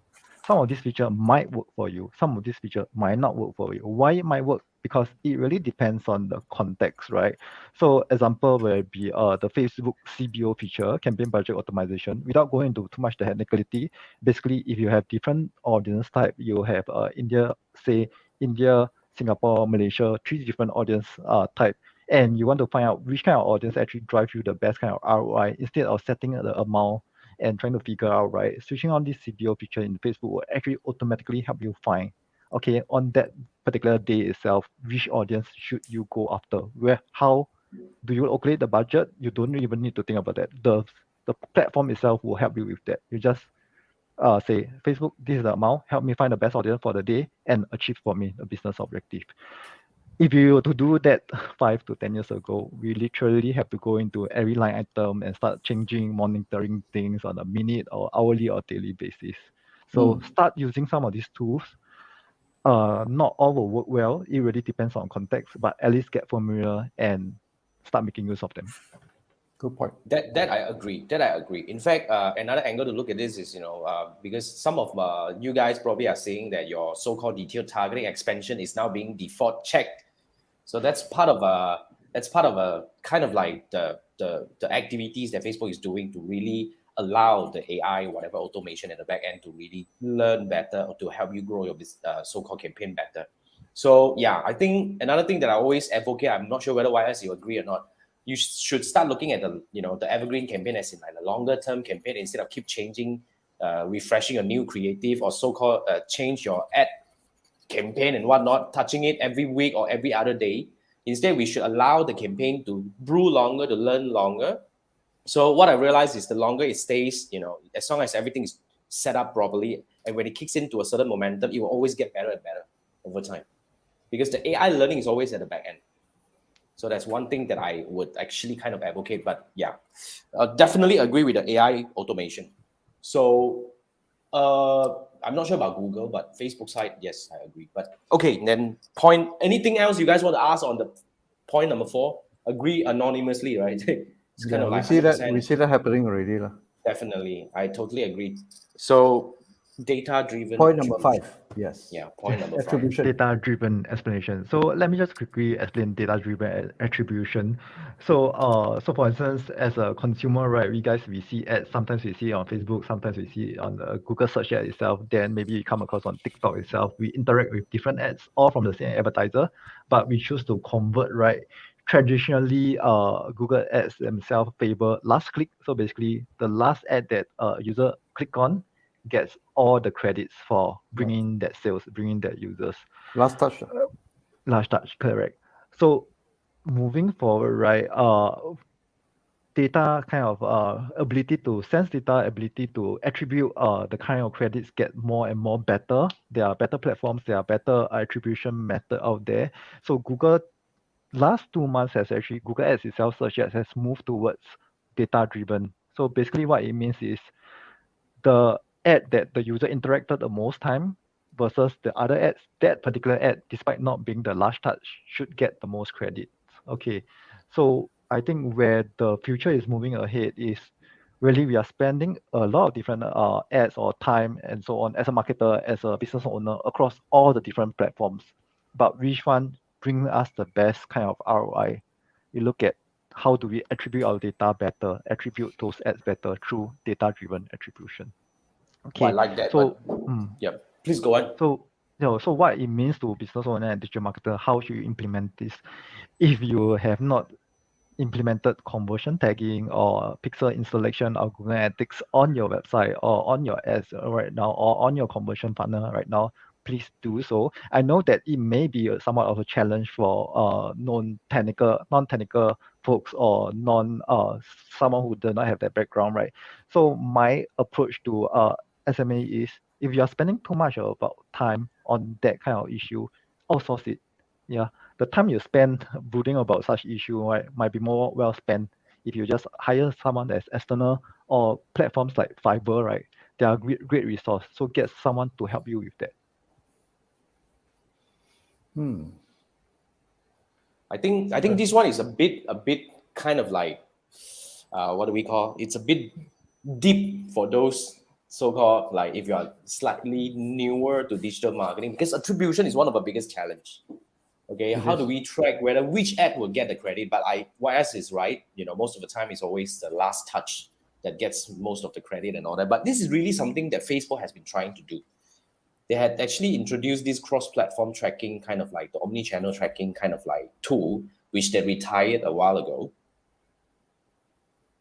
Speaker 3: Some of these features might work for you. Some of these features might not work for you. Why it might work? Because it really depends on the context, right? So example will be the Facebook CBO feature, campaign budget optimization. Without going into too much technicality, basically if you have different audience type, you have India, Singapore, Malaysia, 3 different audience type, and you want to find out which kind of audience actually drive you the best kind of ROI instead of setting the amount and trying to figure out, right, switching on this CPO feature in Facebook will actually automatically help you find, okay, on that particular day itself, which audience should you go after? How do you calculate the budget? You don't even need to think about that. The platform itself will help you with that. You just say, Facebook, this is the amount, help me find the best audience for the day and achieve for me the business objective. If you were to do that 5 to 10 years ago, we literally have to go into every line item and start changing, monitoring things on a minute or hourly or daily basis. So start using some of these tools. Not all will work well. It really depends on context, but at least get familiar and start making use of them.
Speaker 4: Good point.
Speaker 2: That I agree. In fact, another angle to look at this is, because some of you guys probably are saying that your so-called detailed targeting expansion is now being default checked. So that's part of a kind of like the activities that Facebook is doing to really allow the AI, whatever automation at the back end to really learn better or to help you grow your so-called campaign better. So yeah, I think another thing that I always advocate, I'm not sure whether YS you agree or not, you should start looking at the evergreen campaign as in like a longer term campaign instead of keep changing, refreshing a new creative or so-called change your ad campaign and whatnot, touching it every week or every other day. Instead, we should allow the campaign to brew longer, to learn longer. So what I realized is the longer it stays, as long as everything is set up properly, and when it kicks into a certain momentum, it will always get better and better over time. Because the AI learning is always at the back end. So that's one thing that I would actually kind of advocate. But yeah, definitely agree with the AI automation. So I'm not sure about Google, but Facebook side, yes, I agree. But okay, then anything else you guys want to ask on the point number 4? Agree anonymously, right? It's kind of like
Speaker 4: we see
Speaker 2: 100%.
Speaker 4: that happening already.
Speaker 2: Definitely, I totally agree. So Data-driven.
Speaker 4: Point number
Speaker 2: attribution.
Speaker 4: 5. Yes.
Speaker 2: Yeah, point number 5.
Speaker 4: Attribution.
Speaker 3: Data-driven explanation. So let me just quickly explain data-driven attribution. So for instance, as a consumer, right, we see ads. Sometimes we see it on Facebook, sometimes we see it on the Google search ad itself. Then maybe we come across on TikTok itself. We interact with different ads, all from the same advertiser, but we choose to convert, right? Traditionally, Google ads themselves favor last click. So basically, the last ad that user click on gets all the credits for bringing that sales, bringing that users.
Speaker 4: Last touch.
Speaker 3: Last touch, correct. So moving forward, right, data kind of ability to sense data, ability to attribute the kind of credits get more and more better. There are better platforms, there are better attribution method out there. So Google last 2 months has actually, Google Ads itself, search ads has moved towards data driven. So basically what it means is the ad that the user interacted the most time versus the other ads, that particular ad, despite not being the last touch, should get the most credits. Okay, so I think where the future is moving ahead is really we are spending a lot of different ads or time and so on as a marketer, as a business owner across all the different platforms. But which one brings us the best kind of ROI? We look at how do we attribute our data better, attribute those ads better through data-driven attribution. Okay,
Speaker 2: I like that.
Speaker 3: so
Speaker 2: yeah, please go on.
Speaker 3: So what it means to business owner and digital marketer, how should you implement this? If you have not implemented conversion tagging or pixel installation or Google Analytics on your website or on your ads right now or on your conversion partner right now, please do so. I know that it may be somewhat of a challenge for non-technical folks or someone who does not have that background, right? So my approach to SMA is if you are spending too much about time on that kind of issue, outsource it. Yeah, the time you spend brooding about such issue, right, might be more well spent if you just hire someone that's external or platforms like Fiverr, right? They are great resource. So get someone to help you with that.
Speaker 2: I think this one is a bit kind of like what do we call? It's a bit deep for those so-called like if you are slightly newer to digital marketing, because attribution is one of the biggest challenge. Okay, how do we track whether which ad will get the credit? But YS is right. Most of the time it's always the last touch that gets most of the credit and all that. But this is really something that Facebook has been trying to do. They had actually introduced this cross-platform tracking, kind of like the omni-channel tracking kind of like tool, which they retired a while ago.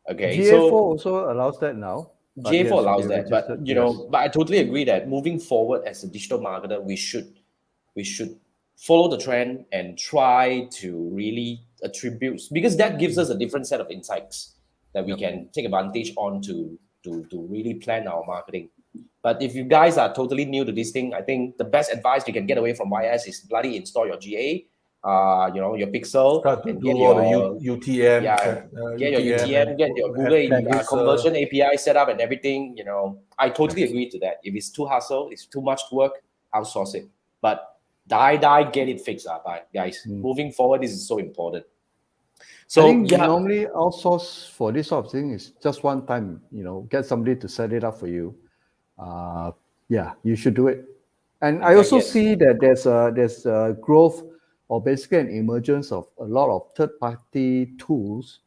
Speaker 2: Okay,
Speaker 4: GA4 also allows that now.
Speaker 2: GA4 allows that, but
Speaker 4: yes.
Speaker 2: but I totally agree that moving forward as a digital marketer, we should follow the trend and try to really attribute, because that gives us a different set of insights that we can take advantage on to really plan our marketing. But if you guys are totally new to this thing, I think the best advice you can get away from YS is bloody install your GA, your Pixel,
Speaker 1: Start to
Speaker 2: and
Speaker 1: do
Speaker 2: get
Speaker 1: all
Speaker 2: your
Speaker 1: the UTM.
Speaker 2: get your UTM, get your Google conversion API set up and everything. I totally agree to that. If it's too hassle, it's too much work, outsource it. But get it fixed up, guys. Moving forward, this is so important. So
Speaker 4: I think normally outsource for this sort of thing is just one time. Get somebody to set it up for you. You should do it. And I also see that there's a growth or basically an emergence of a lot of third-party tools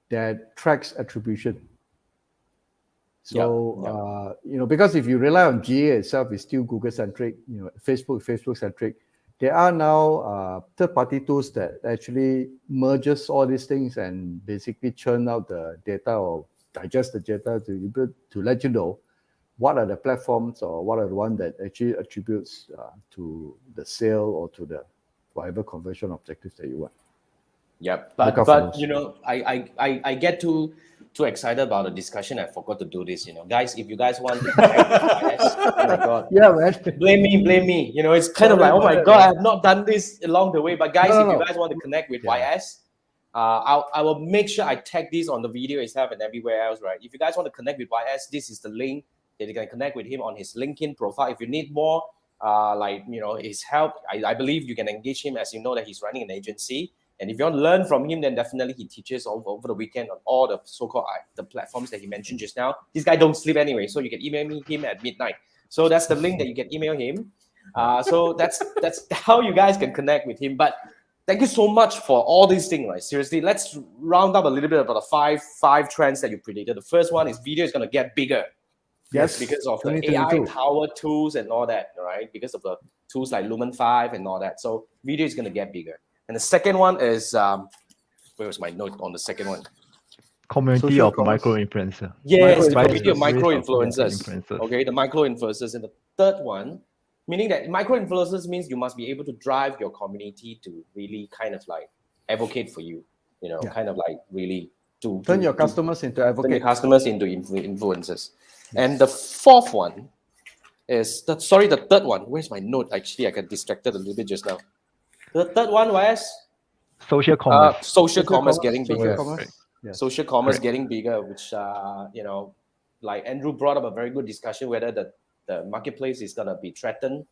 Speaker 4: that tracks attribution. So because if you rely on GA itself, it's still Google centric. Facebook centric. There are now third-party tools that actually merges all these things and basically churn out the data or digest the data to let you know what are the platforms or what are the ones that actually attributes to the sale or to the whatever conversion objectives that you want.
Speaker 2: Yeah, but I get too excited about the discussion. I forgot to do this. Guys, if you guys want to connect with YS, oh my god,
Speaker 4: yeah, man,
Speaker 2: blame me. It's kind of like, oh my god, I have not done this along the way. But guys, if you guys want to connect with YS, I will make sure I tag this on the video itself and everywhere else. Right? If you guys want to connect with YS, this is the link that you can connect with him on his LinkedIn profile. If you need more, his help, I believe you can engage him, as you know that he's running an agency. And if you want to learn from him, then definitely he teaches over the weekend on all the so-called the platforms that he mentioned just now. This guy don't sleep anyway, so you can email him at midnight. So that's the link that you can email him. So that's how you guys can connect with him. But thank you so much for all these things, right? Seriously, let's round up a little bit about the five trends that you predicted. The first one is video is going to get bigger.
Speaker 4: Yes,
Speaker 2: Because of the
Speaker 4: 2022.
Speaker 2: AI-powered tools and all that, right? Because of the tools like Lumen 5 and all that. So video is going to get bigger. And the second one is, where was my note on the second one?
Speaker 3: Community
Speaker 4: Social
Speaker 3: of
Speaker 4: commerce.
Speaker 3: micro-influencer.
Speaker 2: Yes, the
Speaker 3: Right,
Speaker 2: community of
Speaker 3: the race
Speaker 2: micro-influencers.
Speaker 3: influencers.
Speaker 2: Okay, the micro-influencers. And the third one, meaning that micro-influencers means you must be able to drive your community to really kind of like advocate for you,
Speaker 4: Yeah.
Speaker 2: kind of like really to
Speaker 4: Turn your customers into
Speaker 2: turn your
Speaker 4: advocates.
Speaker 2: customers into influencers. And the fourth one is the third one. Where's my note? Actually, I got distracted a little bit just now. The third one was
Speaker 3: Social commerce.
Speaker 2: social commerce getting
Speaker 4: social
Speaker 2: bigger.
Speaker 4: commerce. Yes.
Speaker 2: Social commerce
Speaker 3: Correct.
Speaker 2: getting bigger, which like Andrew brought up a very good discussion whether the marketplace is gonna be threatened.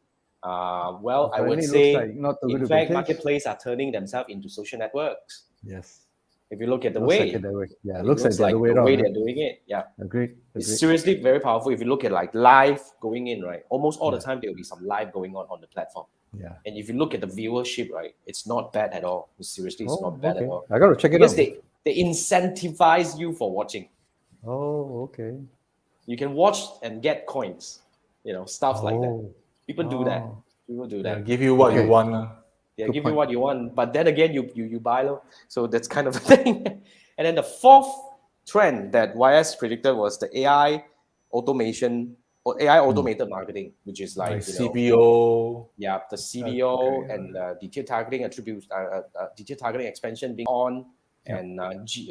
Speaker 2: Well, I would
Speaker 4: Apparently
Speaker 2: say,
Speaker 4: looks like not too good
Speaker 2: in
Speaker 4: to be
Speaker 2: fact,
Speaker 4: case.
Speaker 2: marketplaces are turning themselves into social networks.
Speaker 4: Yes.
Speaker 2: If you look at the
Speaker 4: Looks
Speaker 2: way,
Speaker 4: like it that way. Yeah,
Speaker 2: it
Speaker 4: looks like the other way
Speaker 2: the
Speaker 4: around.
Speaker 2: way
Speaker 4: huh?
Speaker 2: they're doing it. Yeah.
Speaker 4: Agreed.
Speaker 2: It's
Speaker 4: Agreed.
Speaker 2: seriously very powerful. If you look at like live going in, right? Almost all the
Speaker 4: Yeah.
Speaker 2: time there will be some live going on the platform.
Speaker 4: Yeah.
Speaker 2: And if you look at the viewership, right, it's not bad at all. Seriously, it's not bad
Speaker 4: okay.
Speaker 2: at all.
Speaker 4: I gotta check it
Speaker 2: Because
Speaker 4: out.
Speaker 2: they incentivize you for watching.
Speaker 4: Oh, okay.
Speaker 2: You can watch and get coins, stuff like that.
Speaker 4: Oh.
Speaker 2: People do that.
Speaker 4: Oh.
Speaker 2: People do
Speaker 1: Yeah,
Speaker 2: that.
Speaker 1: give you what you
Speaker 4: Okay.
Speaker 1: want.
Speaker 2: They
Speaker 4: Good
Speaker 2: give
Speaker 4: point.
Speaker 2: you what you want, but then again, you buy low. So that's kind of a thing. And then the fourth trend that YS predicted was the AI automation or AI automated marketing, which is like,
Speaker 1: CBO.
Speaker 2: the CBO
Speaker 1: Okay.
Speaker 2: and detailed targeting attributes, detailed targeting expansion being on, and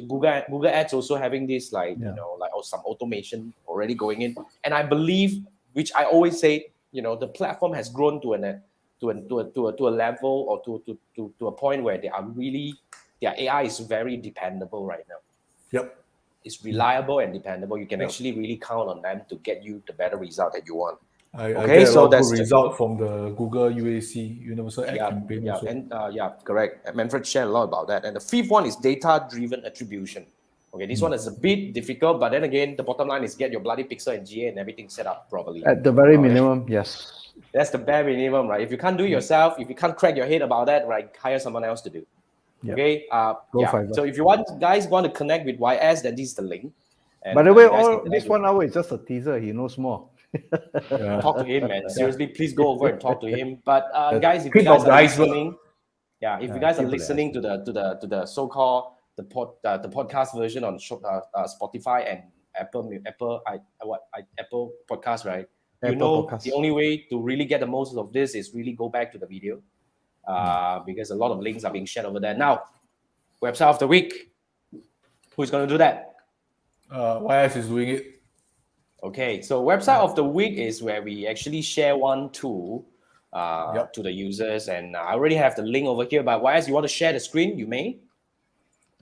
Speaker 2: Google Ads also having this like some automation already going in. And I believe, which I always say, the platform has grown to a level or to a point where their AI is very dependable right now.
Speaker 1: Yep.
Speaker 2: It's reliable and dependable. You can actually really count on them to get you the better result that you want.
Speaker 1: I
Speaker 2: Okay,
Speaker 1: get a
Speaker 2: so
Speaker 1: lot of
Speaker 2: that's
Speaker 1: good
Speaker 2: the-
Speaker 1: result from the Google UAC, Universal Ad
Speaker 2: Yeah,
Speaker 1: Campaign also.
Speaker 2: and correct. Manfred shared a lot about that. And the fifth one is data-driven attribution. Okay, this one is a bit difficult, but then again, the bottom line is get your bloody pixel and GA and everything set up properly.
Speaker 4: At the very
Speaker 2: Okay.
Speaker 4: minimum, yes.
Speaker 2: That's the bare minimum, right? If you can't do it yourself, if you can't crack your head about that, right, hire someone else to do.
Speaker 4: Yep.
Speaker 2: Okay.
Speaker 4: Fiverr.
Speaker 2: So if you guys want to connect with YS, then this is the link. And,
Speaker 4: By the way,
Speaker 2: you guys can
Speaker 4: all
Speaker 2: connect
Speaker 4: this
Speaker 2: with-
Speaker 4: 1 hour is just a teaser. He knows more.
Speaker 1: Yeah.
Speaker 2: talk to him, man. Seriously, please go over and talk to him. But
Speaker 1: The
Speaker 2: guys, if
Speaker 1: tip
Speaker 2: you guys
Speaker 1: of
Speaker 2: are
Speaker 1: the iceberg.
Speaker 2: listening, if you
Speaker 4: Yeah,
Speaker 2: guys are
Speaker 4: tip of the
Speaker 2: listening to the so-called the podcast version on Spotify and Apple Podcast, right?
Speaker 4: Apple Podcast.
Speaker 2: The only way to really get the most of this is really go back to the video, because a lot of links are being shared over there. Now, website of the week. Who's going to do that?
Speaker 1: YS is doing it.
Speaker 2: Okay, so website of the week is where we actually share one tool
Speaker 1: Yep.
Speaker 2: to the users, and I already have the link over here. But YS, you want to share the screen? You may.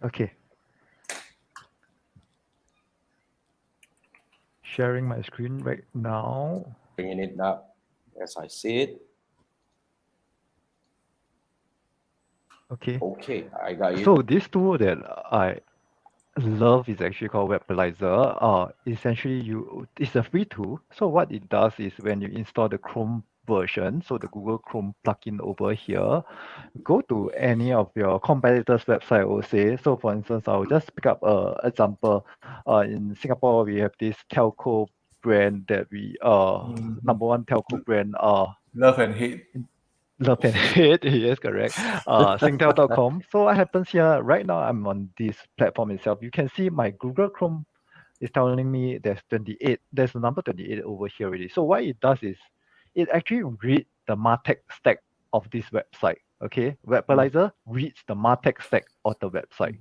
Speaker 3: Okay. Sharing my screen right now.
Speaker 2: Bringing it up as I see it.
Speaker 3: Okay.
Speaker 2: Okay, I got you.
Speaker 3: So this tool that I love is actually called Webalizer. Essentially, it's a free tool. So what it does is when you install the Chrome version, so the Google Chrome plugin over here, go to any of your competitors' website, I would say. So for instance, I'll just pick up an example. In Singapore, we have this telco brand that we number one telco brand
Speaker 1: Love and hate.
Speaker 3: Love and hate, yes, correct. Singtel.com. So what happens here, right now I'm on this platform itself. You can see my Google Chrome is telling me there's the number 28 over here already. So what it does is, it actually reads the MarTech stack of this website, okay? Webalizer reads the MarTech stack of the website,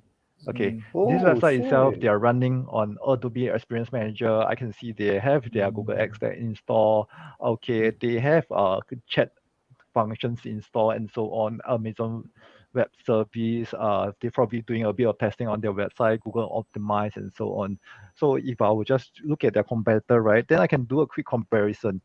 Speaker 3: okay? This website itself, they are running on Adobe Experience Manager. I can see they have their Google X stack installed, okay? They have chat functions installed and so on. Amazon Web Service, they're probably doing a bit of testing on their website, Google Optimize and so on. So if I would just look at their competitor, right, then I can do a quick comparison.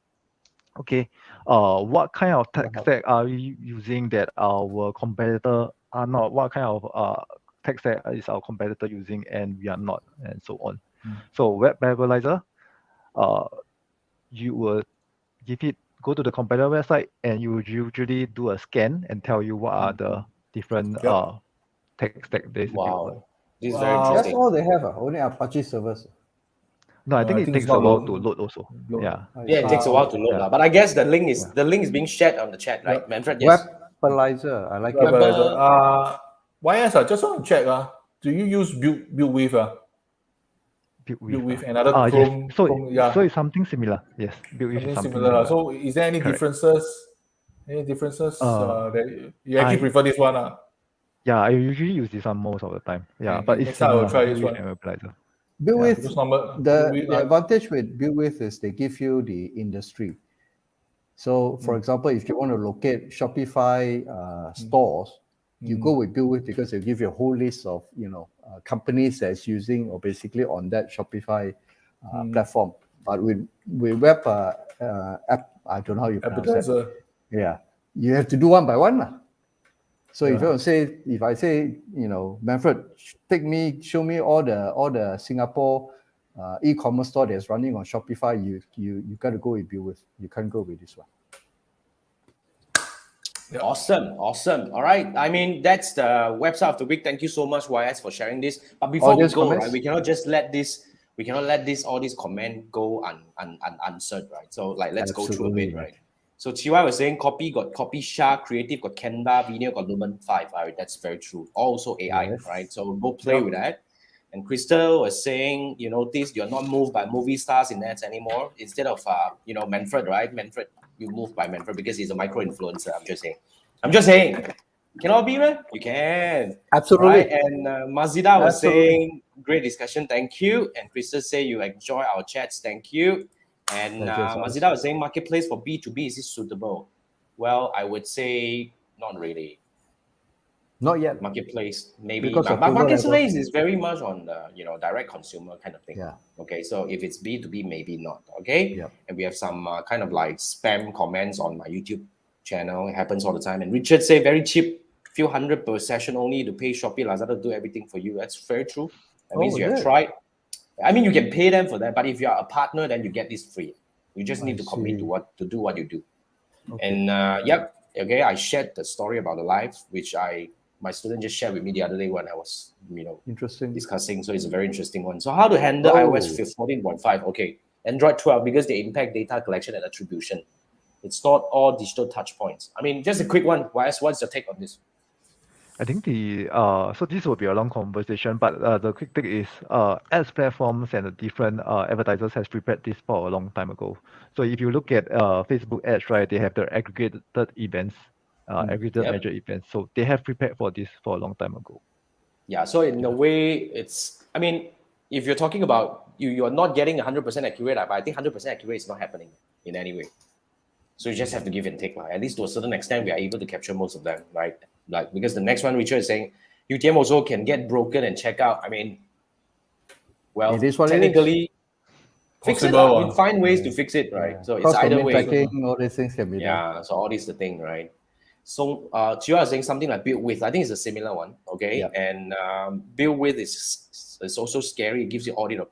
Speaker 3: Okay, what kind of tech stack are you using that our competitor are not? What kind of tech stack is our competitor using and we are not, and so on. So Web Webalizer, you will go to the competitor website, and you usually do a scan and tell you what are the different
Speaker 1: Yep.
Speaker 3: tech stack there's built.
Speaker 2: Wow, this is very
Speaker 1: Wow.
Speaker 4: That's
Speaker 2: interesting.
Speaker 4: all they have. Only Apache servers.
Speaker 3: No, I
Speaker 1: No,
Speaker 3: think
Speaker 1: I
Speaker 3: it
Speaker 1: think it's
Speaker 3: takes a
Speaker 1: not
Speaker 3: while
Speaker 1: load-
Speaker 3: to load also.
Speaker 1: load.
Speaker 3: Yeah.
Speaker 2: Yeah, it takes a while to load,
Speaker 3: Yeah.
Speaker 2: but I guess the link is being shared on the chat, right?
Speaker 1: Yep.
Speaker 2: Manfred, yes.
Speaker 4: Webalizer. I like it.
Speaker 1: Webalizer. YS, just want to check. Do you use build with?
Speaker 3: Built
Speaker 1: Build with
Speaker 3: with.
Speaker 1: another
Speaker 3: Yes.
Speaker 1: Chrome.
Speaker 3: So
Speaker 1: Chrome, yeah.
Speaker 3: so it's something similar. Yes. Built with is
Speaker 1: Something
Speaker 3: something
Speaker 1: similar.
Speaker 3: similar.
Speaker 1: So is there any
Speaker 3: Correct.
Speaker 1: differences? Any differences that you actually
Speaker 3: I-
Speaker 1: prefer this one?
Speaker 3: Yeah, I usually use this one most of the time. Yeah,
Speaker 1: Okay,
Speaker 3: but it's
Speaker 1: next time I will
Speaker 3: similar.
Speaker 1: try
Speaker 3: Built
Speaker 1: this
Speaker 3: with
Speaker 1: one.
Speaker 3: and Webalizer.
Speaker 4: Build
Speaker 3: Yeah.
Speaker 4: with
Speaker 1: Because normal
Speaker 4: the advantage with build with is they give you the industry. So, for example, if you want to locate Shopify stores, you go with build with because they give you a whole list of companies that's using or basically on that Shopify platform. But with web app, I don't know how you pronounce that.
Speaker 1: appetizer.
Speaker 4: Yeah, you have to do one by one. So
Speaker 1: Yeah.
Speaker 4: if I say, Manfred, show me all the Singapore e-commerce store that's running on Shopify, you got to go with build with. You can't go with this one.
Speaker 1: Yeah.
Speaker 2: Awesome. All right. I mean, that's the website of the week. Thank you so much, YS, for sharing this. But before we
Speaker 4: Audience
Speaker 2: go,
Speaker 4: comments?
Speaker 2: right, we cannot just let all these comment go unanswered, right? So let's go through a
Speaker 4: Absolutely,
Speaker 2: bit,
Speaker 4: right.
Speaker 2: right? So TY was saying copy Shark, creative got Canva, video got Lumen 5. All right, that's very true. Also AI,
Speaker 4: Yes.
Speaker 2: right? So go play with that. And Crystal was saying, you notice you're not moved by movie stars in ads anymore. Instead of Manfred, right? Manfred, you moved by Manfred because he's a micro influencer. I'm just saying. Cannot be, man. You can.
Speaker 4: Absolutely.
Speaker 2: Right? And Mazida was
Speaker 4: Absolutely.
Speaker 2: saying, great discussion. Thank you. And Crystal say you enjoy our chats. Thank you. And
Speaker 4: Pleasure,
Speaker 2: Mazida was saying marketplace for B2B, is this suitable? Well, I would say not really.
Speaker 4: Not yet.
Speaker 2: Marketplace, maybe.
Speaker 4: Because
Speaker 2: But
Speaker 4: of approval
Speaker 2: marketplace is very much on the direct consumer kind of thing.
Speaker 4: Yeah.
Speaker 2: Okay, so if it's B2B, maybe not. Okay.
Speaker 4: Yep.
Speaker 2: And we have some kind of like spam comments on my YouTube channel. It happens all the time. And Richard say very cheap, few hundred per session only to pay Shopee, Lazada, do everything for you. That's very true. That means you have
Speaker 4: good.
Speaker 2: tried. I mean, you can pay them for that, but if you are a partner, then you get this free. You just need to commit to do what you do.
Speaker 4: Okay.
Speaker 2: And okay, I shared the story about the live, which my student just shared with me the other day when I was
Speaker 4: Interesting.
Speaker 2: discussing. So it's a very interesting one. So how to handle iOS 14.5? Okay, Android 12, because they impact data collection and attribution. It's not all digital touch points. I mean, just a quick one. YS, what's your take on this?
Speaker 3: I think so this will be a long conversation, but the quick take is ads platforms and the different advertisers has prepared this for a long time ago. So if you look at Facebook ads, right, they have their aggregated events, aggregated
Speaker 2: Yep.
Speaker 3: measured events. So they have prepared for this for a long time ago.
Speaker 2: Yeah, so in a way, I mean, if you're talking about you're not getting 100% accurate, but I think 100% accurate is not happening in any way. So you just have to give and take. At least to a certain extent, we are able to capture most of them, right? Like, because the next one, Richard is saying, UTM also can get broken and check out. I mean, well,
Speaker 4: It is what it is.
Speaker 2: technically, fix it.
Speaker 1: Possible,
Speaker 2: We find ways to fix it, right?
Speaker 4: Yeah.
Speaker 2: So it's
Speaker 4: Cost
Speaker 2: either
Speaker 4: domain
Speaker 2: way.
Speaker 4: tracking, all these things can be done.
Speaker 2: Yeah, so all this the thing, right? So Chia is saying something like build with. I think it's a similar one, okay?
Speaker 4: Yep.
Speaker 2: And build with is also scary. It gives you audit of.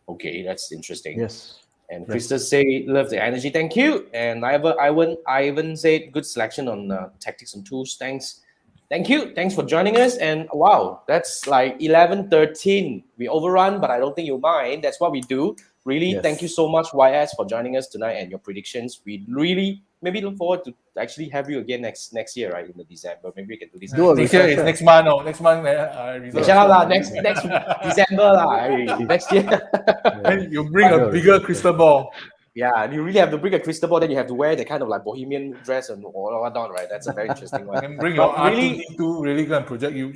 Speaker 2: Okay, that's interesting.
Speaker 4: Yes.
Speaker 2: And Krista say love the energy. Thank you. And Ivan said good selection on tactics and tools. Thanks. Thank you. Thanks for joining us. And wow, that's like 11:13. We overrun, but I don't think you'll mind. That's what we do. Really,
Speaker 4: Yes.
Speaker 2: thank you so much, YS, for joining us tonight and your predictions. We really maybe look forward to actually have you again next year, right, in the December. Maybe we can do this.
Speaker 4: Do a
Speaker 1: Next year is
Speaker 4: refresher.
Speaker 1: next month. Oh, next month. Results.
Speaker 2: Shut up lah, next December lah, next year.
Speaker 1: Then you bring a bigger crystal ball.
Speaker 2: Yeah, you really have to bring a crystal ball. Then you have to wear the kind of like bohemian dress and all whatnot, right? That's a very interesting one.
Speaker 1: And bring your
Speaker 2: But really,
Speaker 1: R2D2 really go and project you.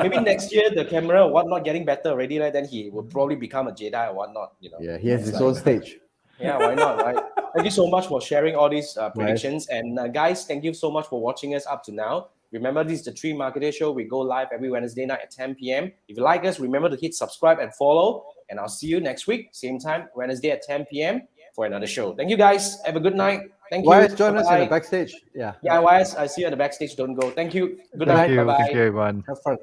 Speaker 2: maybe next year the camera or whatnot getting better already, right? Then he will probably become a Jedi or whatnot.
Speaker 4: Yeah, he has his own stage.
Speaker 2: Yeah, why not, right? Thank you so much for sharing all these predictions. And guys, thank you so much for watching us up to now. Remember, this is the Three Marketeers Show. We go live every Wednesday night at 10 p.m. If you like us, remember to hit subscribe and follow. And I'll see you next week, same time, Wednesday at 10 p.m. for another show. Thank you, guys. Have a good night. Thank you.
Speaker 4: YS, join us in the
Speaker 2: Bye-bye.
Speaker 4: backstage. Yeah.
Speaker 2: Yeah, YS, I see you at the backstage. Don't go. Thank you. Good
Speaker 3: Thank
Speaker 2: night.
Speaker 3: you.
Speaker 2: Bye-bye.
Speaker 3: Thank you, everyone.
Speaker 4: Have fun.